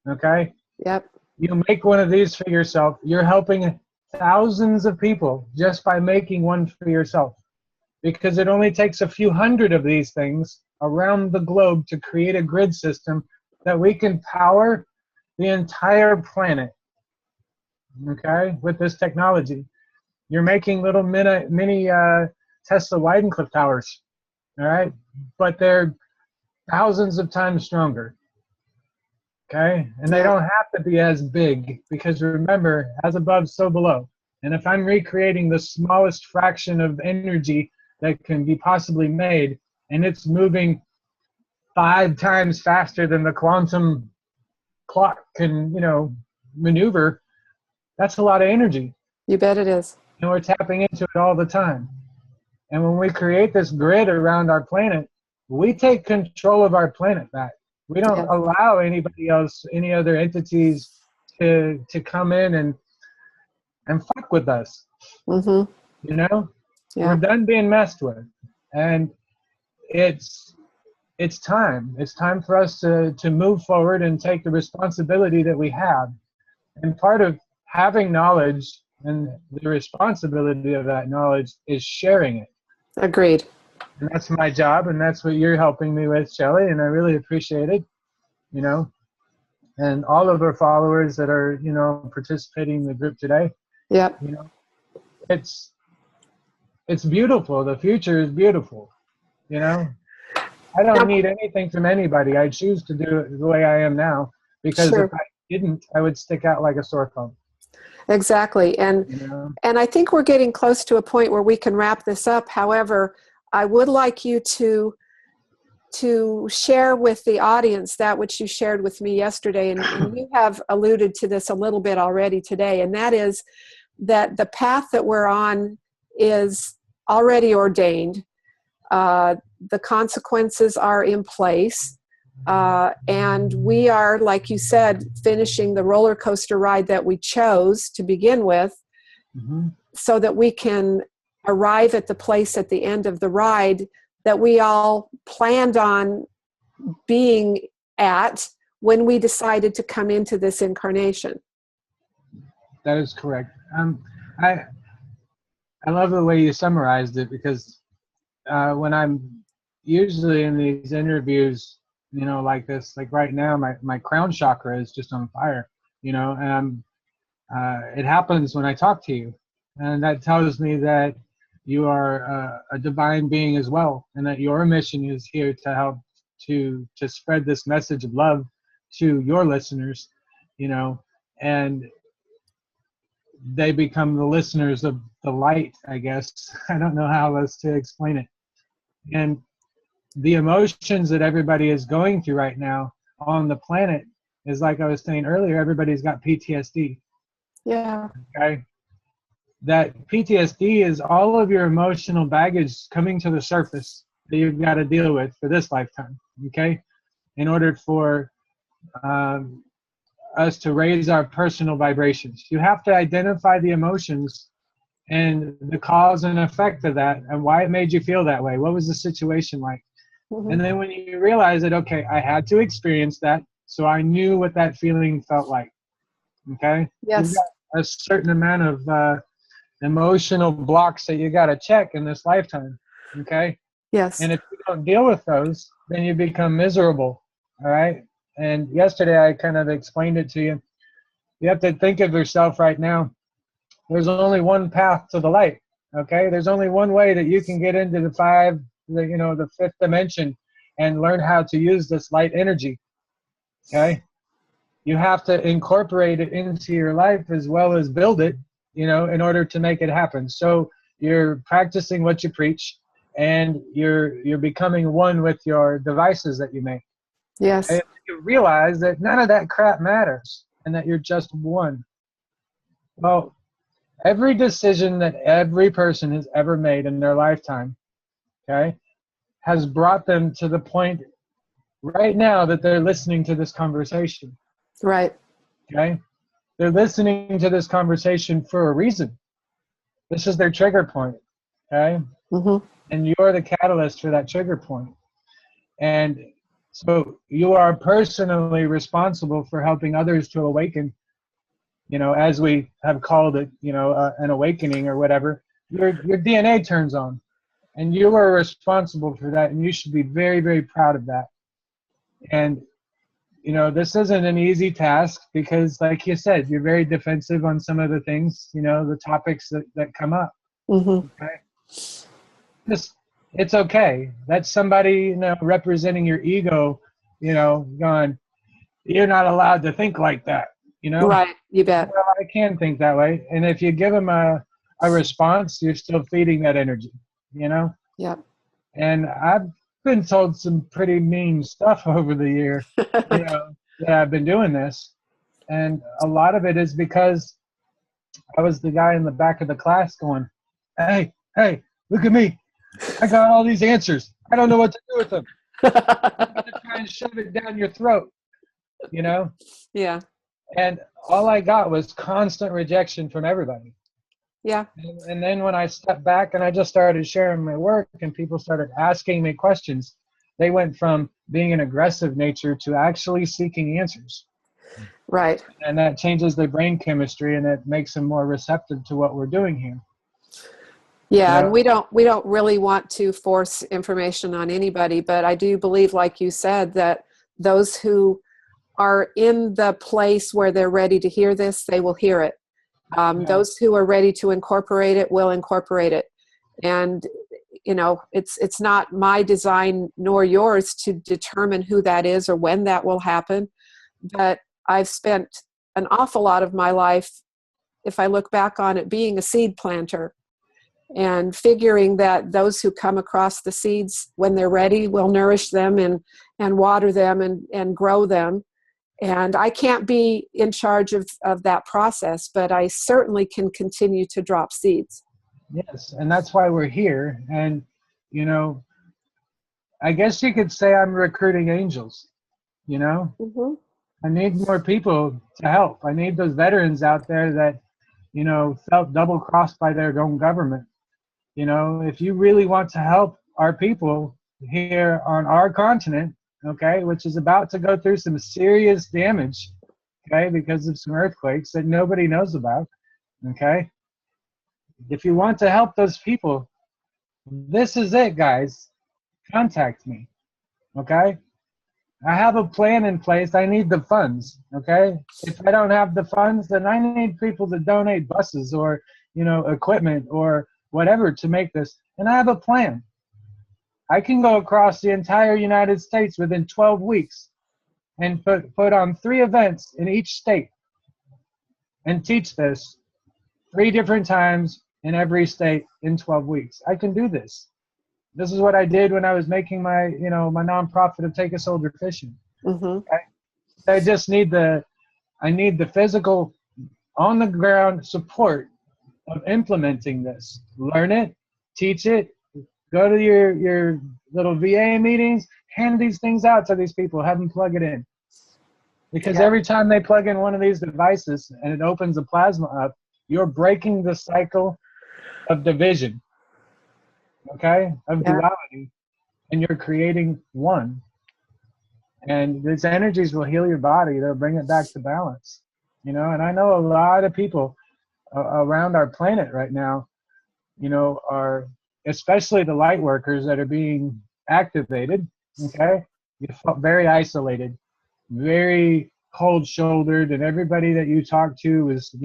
Okay.
Yep.
You make one of these for yourself. You're helping thousands of people just by making one for yourself, because it only takes a few hundred of these things around the globe to create a grid system that we can power the entire planet, okay, with this technology. You're making little mini Tesla Weidencliff towers, all right, but they're thousands of times stronger. Okay, and they don't have to be as big, because remember, as above, so below. And if I'm recreating the smallest fraction of energy that can be possibly made, and it's moving 5 times faster than the quantum clock can, maneuver, that's a lot of energy.
You bet it is.
And we're tapping into it all the time. And when we create this grid around our planet, we take control of our planet back. We don't allow anybody else, any other entities to come in and fuck with us.
Mm-hmm. Yeah.
We're done being messed with. And it's time. It's time for us to move forward and take the responsibility that we have. And part of having knowledge and the responsibility of that knowledge is sharing it.
Agreed.
And that's my job, and that's what you're helping me with, Shelly, and I really appreciate it, and all of our followers that are, participating in the group today.
Yep.
It's beautiful. The future is beautiful, I don't need anything from anybody. I choose to do it the way I am now, because if I didn't, I would stick out like a sore thumb.
Exactly. And I think we're getting close to a point where we can wrap this up. However, I would like you to share with the audience that which you shared with me yesterday, and you have alluded to this a little bit already today, and that is that the path that we're on is already ordained. The consequences are in place, and we are, like you said, finishing the roller coaster ride that we chose to begin with, so that we can arrive at the place at the end of the ride that we all planned on being at when we decided to come into this incarnation.
That is correct. I love the way you summarized it, because when I'm usually in these interviews, like this, like right now, my crown chakra is just on fire, and it happens when I talk to you, and that tells me that you are a divine being as well, and that your mission is here to help to spread this message of love to your listeners, and they become the listeners of the light, I guess. I don't know how else to explain it. And the emotions that everybody is going through right now on the planet is, like I was saying earlier, everybody's got PTSD.
Yeah.
Okay. That PTSD is all of your emotional baggage coming to the surface that you've got to deal with for this lifetime, okay? In order for us to raise our personal vibrations. You have to identify the emotions and the cause and effect of that, and why it made you feel that way. What was the situation like? And then when you realize that, okay, I had to experience that, so I knew what that feeling felt like, okay?
Yes.
You've got a certain amount of emotional blocks that you got to check in this lifetime, okay?
Yes.
And if you don't deal with those, then you become miserable, all right? And yesterday I kind of explained it to you. You have to think of yourself right now. There's only one path to the light. Okay, there's only one way that you can get into the fifth dimension and learn how to use this light energy. Okay, you have to incorporate it into your life as well as build it, in order to make it happen. So you're practicing what you preach, and you're becoming one with your devices that you make.
Yes.
And you realize that none of that crap matters, and that you're just one. Well, every decision that every person has ever made in their lifetime, okay, has brought them to the point right now that they're listening to this conversation.
Right.
Okay? They're listening to this conversation for a reason. This is their trigger point. Okay?
Mm-hmm.
And you're the catalyst for that trigger point. And so you are personally responsible for helping others to awaken, as we have called it, an awakening or whatever. Your DNA turns on, and you are responsible for that, and you should be very, very proud of that. And this isn't an easy task because, like you said, you're very defensive on some of the things, the topics that come up.
Mm-hmm.
Okay? It's okay. That's somebody, representing your ego, going, you're not allowed to think like that,
Right. You bet.
Well, I can think that way. And if you give them a response, you're still feeding that energy,
Yep.
And I've been told some pretty mean stuff over the year, that I've been doing this. And a lot of it is because I was the guy in the back of the class going, hey, look at me. I got all these answers. I don't know what to do with them. I'm going to try and shove it down your throat,
Yeah.
And all I got was constant rejection from everybody.
Yeah.
And then when I stepped back and I just started sharing my work and people started asking me questions, they went from being an aggressive nature to actually seeking answers.
Right.
And that changes their brain chemistry, and it makes them more receptive to what we're doing here.
Yeah, and we don't really want to force information on anybody, but I do believe, like you said, that those who are in the place where they're ready to hear this, they will hear it. Those who are ready to incorporate it will incorporate it. And, it's not my design nor yours to determine who that is or when that will happen. But I've spent an awful lot of my life, if I look back on it, being a seed planter and figuring that those who come across the seeds when they're ready will nourish them and water them and grow them. And I can't be in charge of that process, but I certainly can continue to drop seeds.
Yes, and that's why we're here. And, I guess you could say I'm recruiting angels,
Mm-hmm.
I need more people to help. I need those veterans out there that, felt double-crossed by their own government. If you really want to help our people here on our continent, okay, which is about to go through some serious damage, okay, because of some earthquakes that nobody knows about, okay? If you want to help those people, this is it, guys. Contact me, okay? I have a plan in place. I need the funds, okay? If I don't have the funds, then I need people to donate buses or, equipment or whatever to make this. And I have a plan. I can go across the entire United States within 12 weeks and put on 3 events in each state and teach this 3 different times in every state in 12 weeks. I can do this. This is what I did when I was making my, my nonprofit of Take a Soldier Fishing.
Mm-hmm.
Okay? I just need the physical, on the ground support of implementing this. Learn it, teach it, go to your little VA meetings, hand these things out to these people, have them plug it in. Because every time they plug in one of these devices and it opens the plasma up, you're breaking the cycle of division, okay, of duality, and you're creating one. And these energies will heal your body. They'll bring it back to balance, and I know a lot of people around our planet right now, are, especially the light workers that are being activated, okay? You felt very isolated, very cold-shouldered, and everybody that you talk to is,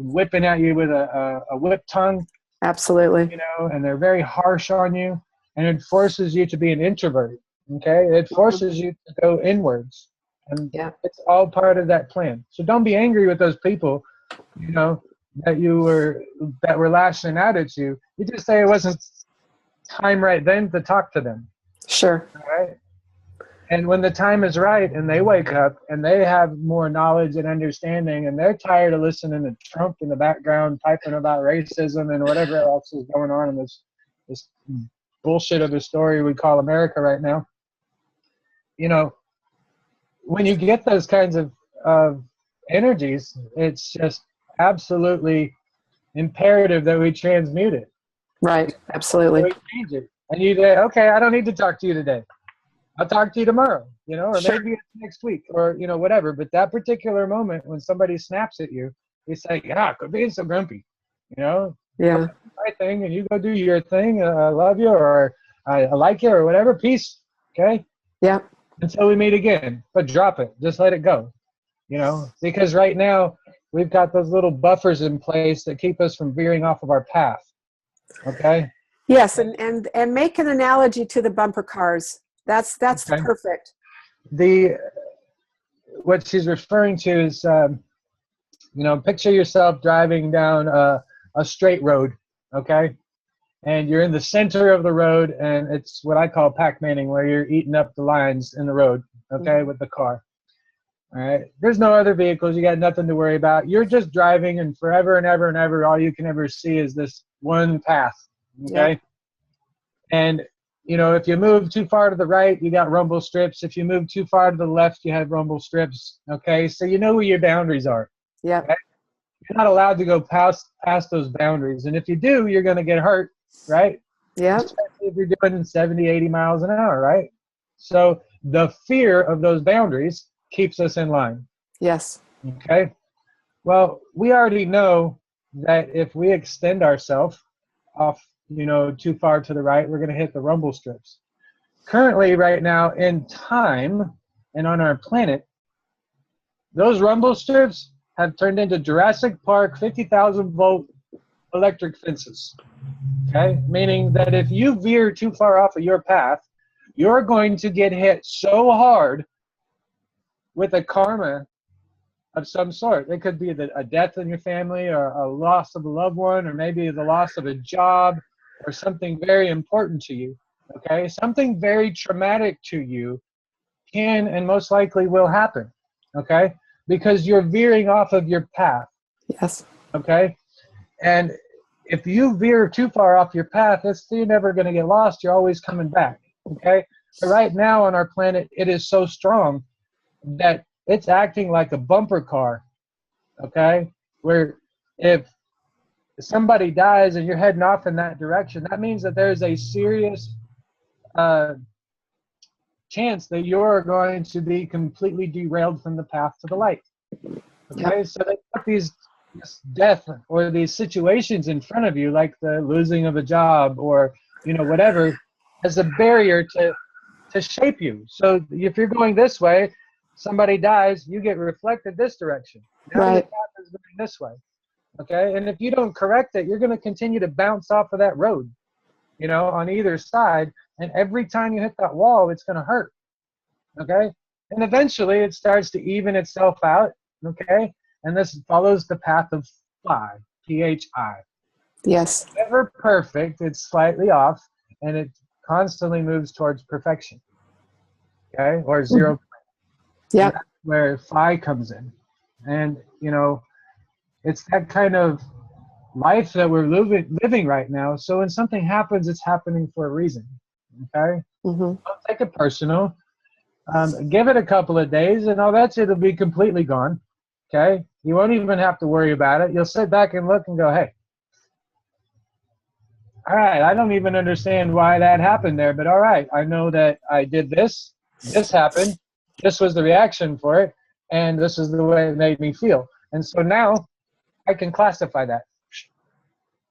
whipping at you with a whip tongue,
Absolutely.
and they're very harsh on you, and it forces you to be an introvert. Okay, it forces you to go inwards, and
Yeah.
it's all part of that plan. So don't be angry with those people, that were lashing out at you. You just say it wasn't time right then to talk to them.
Sure.
All right. And when the time is right and they wake up and they have more knowledge and understanding and they're tired of listening to Trump in the background typing about racism and whatever else is going on in this bullshit of a story we call America right now, when you get those kinds of energies, it's just absolutely imperative that we transmute it.
Right. Absolutely.
We change it. And you say, okay, I don't need to talk to you today. I'll talk to you tomorrow, or
Sure.
maybe next week, or, whatever. But that particular moment when somebody snaps at you, you say, quit being so grumpy,
Yeah.
my thing, and you go do your thing. I love you, or I like you, or whatever. Peace. Okay.
Yeah.
Until we meet again, but drop it. Just let it go, because right now we've got those little buffers in place that keep us from veering off of our path. Okay.
Yes. And make an analogy to the bumper cars. That's
Okay.
perfect.
What she's referring to is, picture yourself driving down a straight road, okay? And you're in the center of the road, and it's what I call Pac-Manning, where you're eating up the lines in the road, okay, with the car. All right? There's no other vehicles. You got nothing to worry about. You're just driving, and forever and ever and ever, all you can ever see is this one path, okay?
Yep.
And if you move too far to the right, you got rumble strips. If you move too far to the left, you have rumble strips. Okay, so you know where your boundaries are.
Yeah.
Okay? You're not allowed to go past those boundaries. And if you do, you're going to get hurt, right?
Yeah.
Especially if you're doing 70, 80 miles an hour, right? So the fear of those boundaries keeps us in line.
Yes.
Okay? Well, we already know that if we extend ourselves off too far to the right, we're going to hit the rumble strips. Currently, right now, in time and on our planet, those rumble strips have turned into Jurassic Park 50,000 volt electric fences. Okay? Meaning that if you veer too far off of your path, you're going to get hit so hard with a karma of some sort. It could be a death in your family, or a loss of a loved one, or maybe the loss of a job, or something very important to you, okay? Something very traumatic to you can and most likely will happen, okay? Because you're veering off of your path,
Yes.
okay? And if you veer too far off your path, you're never going to get lost. You're always coming back, okay? But right now on our planet, it is so strong that it's acting like a bumper car, okay? Where if somebody dies and you're heading off in that direction, that means that there's a serious chance that you're going to be completely derailed from the path to the light. Okay, so they put this death or these situations in front of you, like the losing of a job or whatever, as a barrier to shape you. So if you're going this way, somebody dies, you get reflected this direction. Now
Right.
the path is going this way. Okay, and if you don't correct it, you're going to continue to bounce off of that road, on either side. And every time you hit that wall, it's going to hurt. Okay, and eventually it starts to even itself out. Okay, and this follows the path of phi, P-H-I.
Yes.
Never perfect, it's slightly off, and it constantly moves towards perfection. Okay, or zero.
Yeah.
That's where phi comes in, and it's that kind of life that we're living right now. So when something happens, it's happening for a reason. Okay?
Mm-hmm.
Don't take it personal. Give it a couple of days, and it'll be completely gone. Okay? You won't even have to worry about it. You'll sit back and look and go, hey, all right, I don't even understand why that happened there, but all right, I know that I did this happened, this was the reaction for it, and this is the way it made me feel. And so now I can classify that.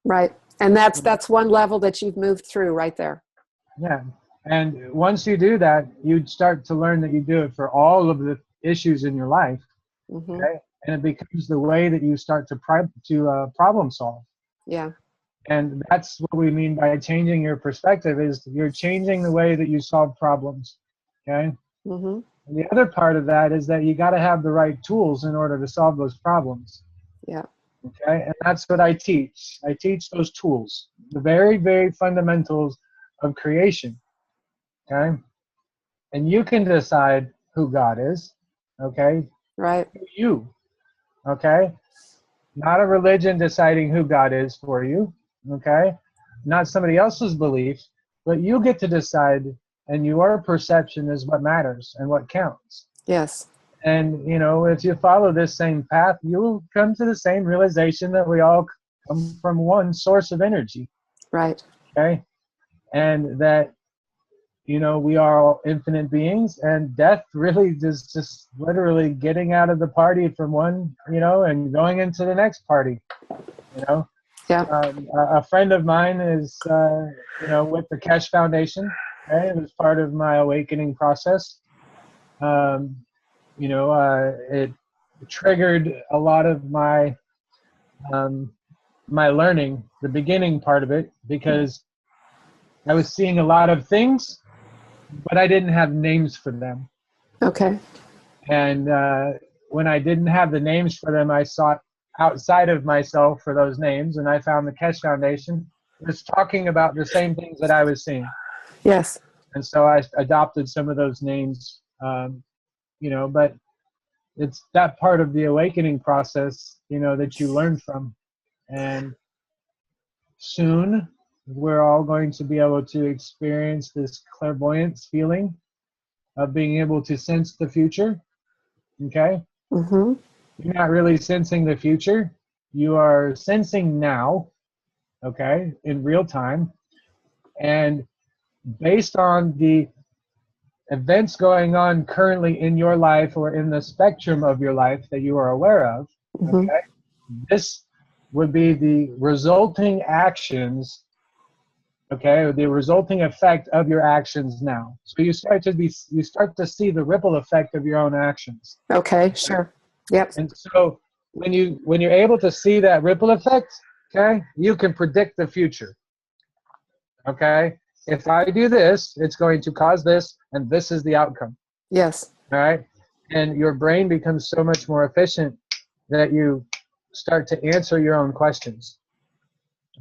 Right. And that's one level that you've moved through right there.
Yeah. And once you do that, you start to learn that you do it for all of the issues in your life,
Mm-hmm.
okay? And it becomes the way that you start to problem solve.
Yeah.
And that's what we mean by changing your perspective, is you're changing the way that you solve problems, okay?
Mm-hmm.
And the other part of that is that you got to have the right tools in order to solve those problems.
Yeah.
Okay, and that's what I teach. I teach those tools, the very, very fundamentals of creation. Okay, and you can decide who God is. Okay,
Right.
you. Okay, not a religion deciding who God is for you. Okay, not somebody else's belief, but you get to decide, and your perception is what matters and what counts.
Yes.
And, you know, if you follow this same path, you'll come to the same realization that we all come from one source of energy,
Right.
okay? And that, you know, we are all infinite beings, and death really is just literally getting out of the party from one, you know, and going into the next party, you know?
Yeah.
A friend of mine is, you know, with the Keshe Foundation, okay? It was part of my awakening process. You know, it triggered a lot of my my learning, the beginning part of it, because I was seeing a lot of things, but I didn't have names for them.
Okay.
And when I didn't have the names for them, I sought outside of myself for those names, and I found the Keshe Foundation was talking about the same things that I was seeing.
Yes.
And so I adopted some of those names, you know, but it's that part of the awakening process, you know, that you learn from. And soon we're all going to be able to experience this clairvoyance feeling of being able to sense the future. Okay?
Mm-hmm.
You're not really sensing the future. You are sensing now, okay, in real time. And based on the events going on currently in your life or in the spectrum of your life that you are aware of,
Mm-hmm.
okay, this would be the resulting actions, okay, the resulting effect of your actions now. So you start to see the ripple effect of your own actions.
Okay. Sure. Yep.
And so when you're able to see that ripple effect, okay, you can predict the future. Okay? If I do this, it's going to cause this, and this is the outcome.
Yes.
All right? And your brain becomes so much more efficient that you start to answer your own questions.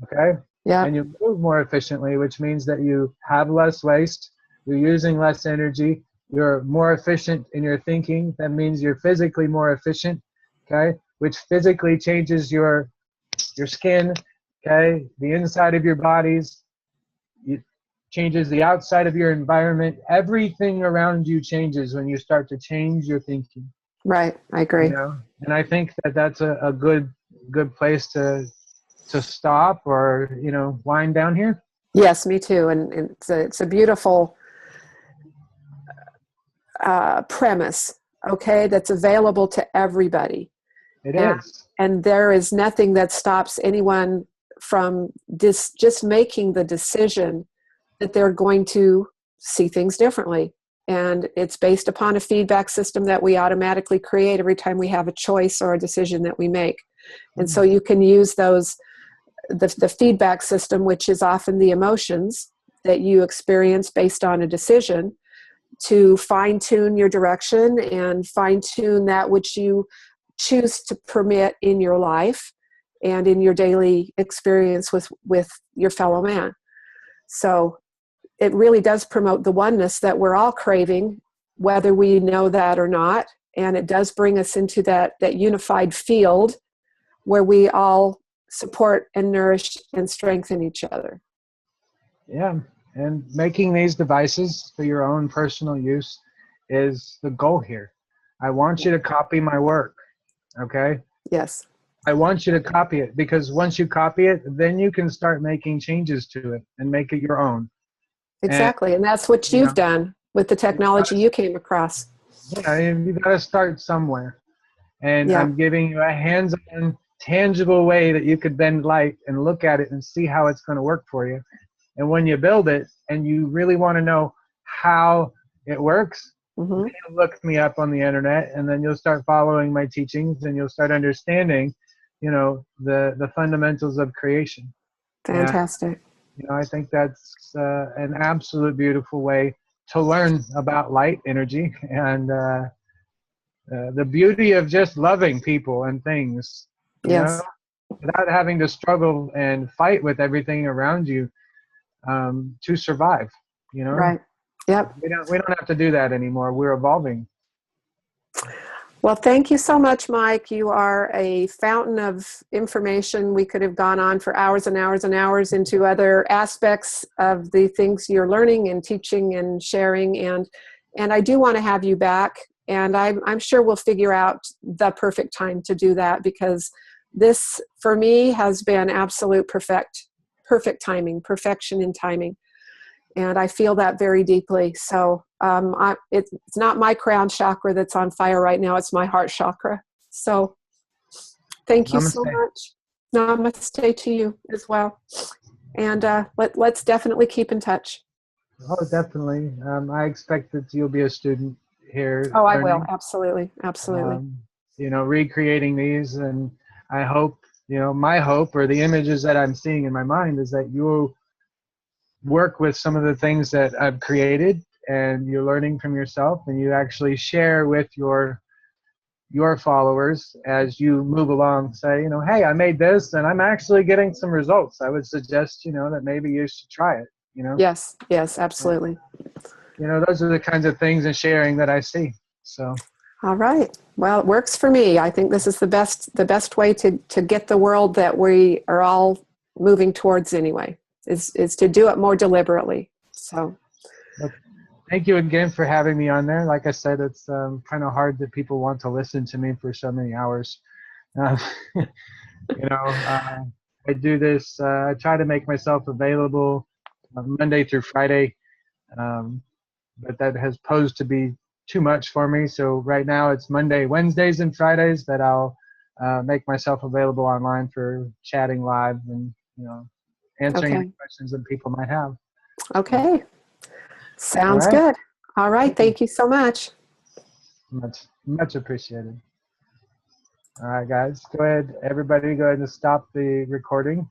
Okay?
Yeah.
And you move more efficiently, which means that you have less waste, you're using less energy, you're more efficient in your thinking. That means you're physically more efficient, okay? Which physically changes your skin, okay? The inside of your bodies, it changes the outside of your environment. Everything around you changes when you start to change your thinking.
Right. I agree.
You know? And I think that that's a good place to stop or, you know, wind down here.
Yes, me too. And it's a beautiful premise, okay, that's available to everybody.
It is.
And there is nothing that stops anyone from just making the decision that they're going to see things differently. And it's based upon a feedback system that we automatically create every time we have a choice or a decision that we make. And so you can use the feedback system, which is often the emotions that you experience based on a decision, to fine-tune your direction and fine-tune that which you choose to permit in your life and in your daily experience with your fellow man. So it really does promote the oneness that we're all craving, whether we know that or not. And it does bring us into that unified field where we all support and nourish and strengthen each other.
Yeah. And making these devices for your own personal use is the goal here. I want you to copy my work. Okay?
Yes.
I want you to copy it, because once you copy it, then you can start making changes to it and make it your own.
Exactly. And that's what you've done with the technology you came across.
Yeah, you've got to start somewhere. And
Yeah.
I'm giving you a hands-on, tangible way that you could bend light and look at it and see how it's going to work for you. And when you build it and you really want to know how it works,
Mm-hmm.
You'll look me up on the internet, and then you'll start following my teachings, and you'll start understanding, the fundamentals of creation. And
Fantastic.
I think that's an absolute beautiful way to learn about light energy and the beauty of just loving people and things,
Yes.
without having to struggle and fight with everything around you to survive.
Right. Yep.
We don't have to do that anymore. We're evolving.
Well, thank you so much, Mike. You are a fountain of information. We could have gone on for hours and hours and hours into other aspects of the things you're learning and teaching and sharing. And I do want to have you back. And I'm sure we'll figure out the perfect time to do that, because this, for me, has been absolute perfect timing, perfection in timing. And I feel that very deeply. So it's not my crown chakra that's on fire right now. It's my heart chakra. So thank you so much. Namaste to you as well. And let's definitely keep in touch.
Oh, definitely. I expect that you'll be a student here.
Oh,
learning.
I will. Absolutely. Absolutely.
Recreating these. And I hope, my hope, or the images that I'm seeing in my mind, is that you'll work with some of the things that I've created, and you're learning from yourself, and you actually share with your followers as you move along. Say, hey, I made this and I'm actually getting some results. I would suggest, that maybe you should try it.
Yes, absolutely.
Those are the kinds of things in sharing that I see. So
all right. Well, it works for me. I think this is the best way to get the world that we are all moving towards anyway, is to do it more deliberately. So
thank you again for having me on there. Like I said, it's kind of hard that people want to listen to me for so many hours. I do this. I try to make myself available Monday through Friday, but that has posed to be too much for me. So right now it's Monday, Wednesdays, and Fridays that I'll make myself available online for chatting live and answering any questions that people might have.
Okay. Sounds
All right.
good. All right. Thank you so much.
Much appreciated. All right, guys. Everybody go ahead and stop the recording.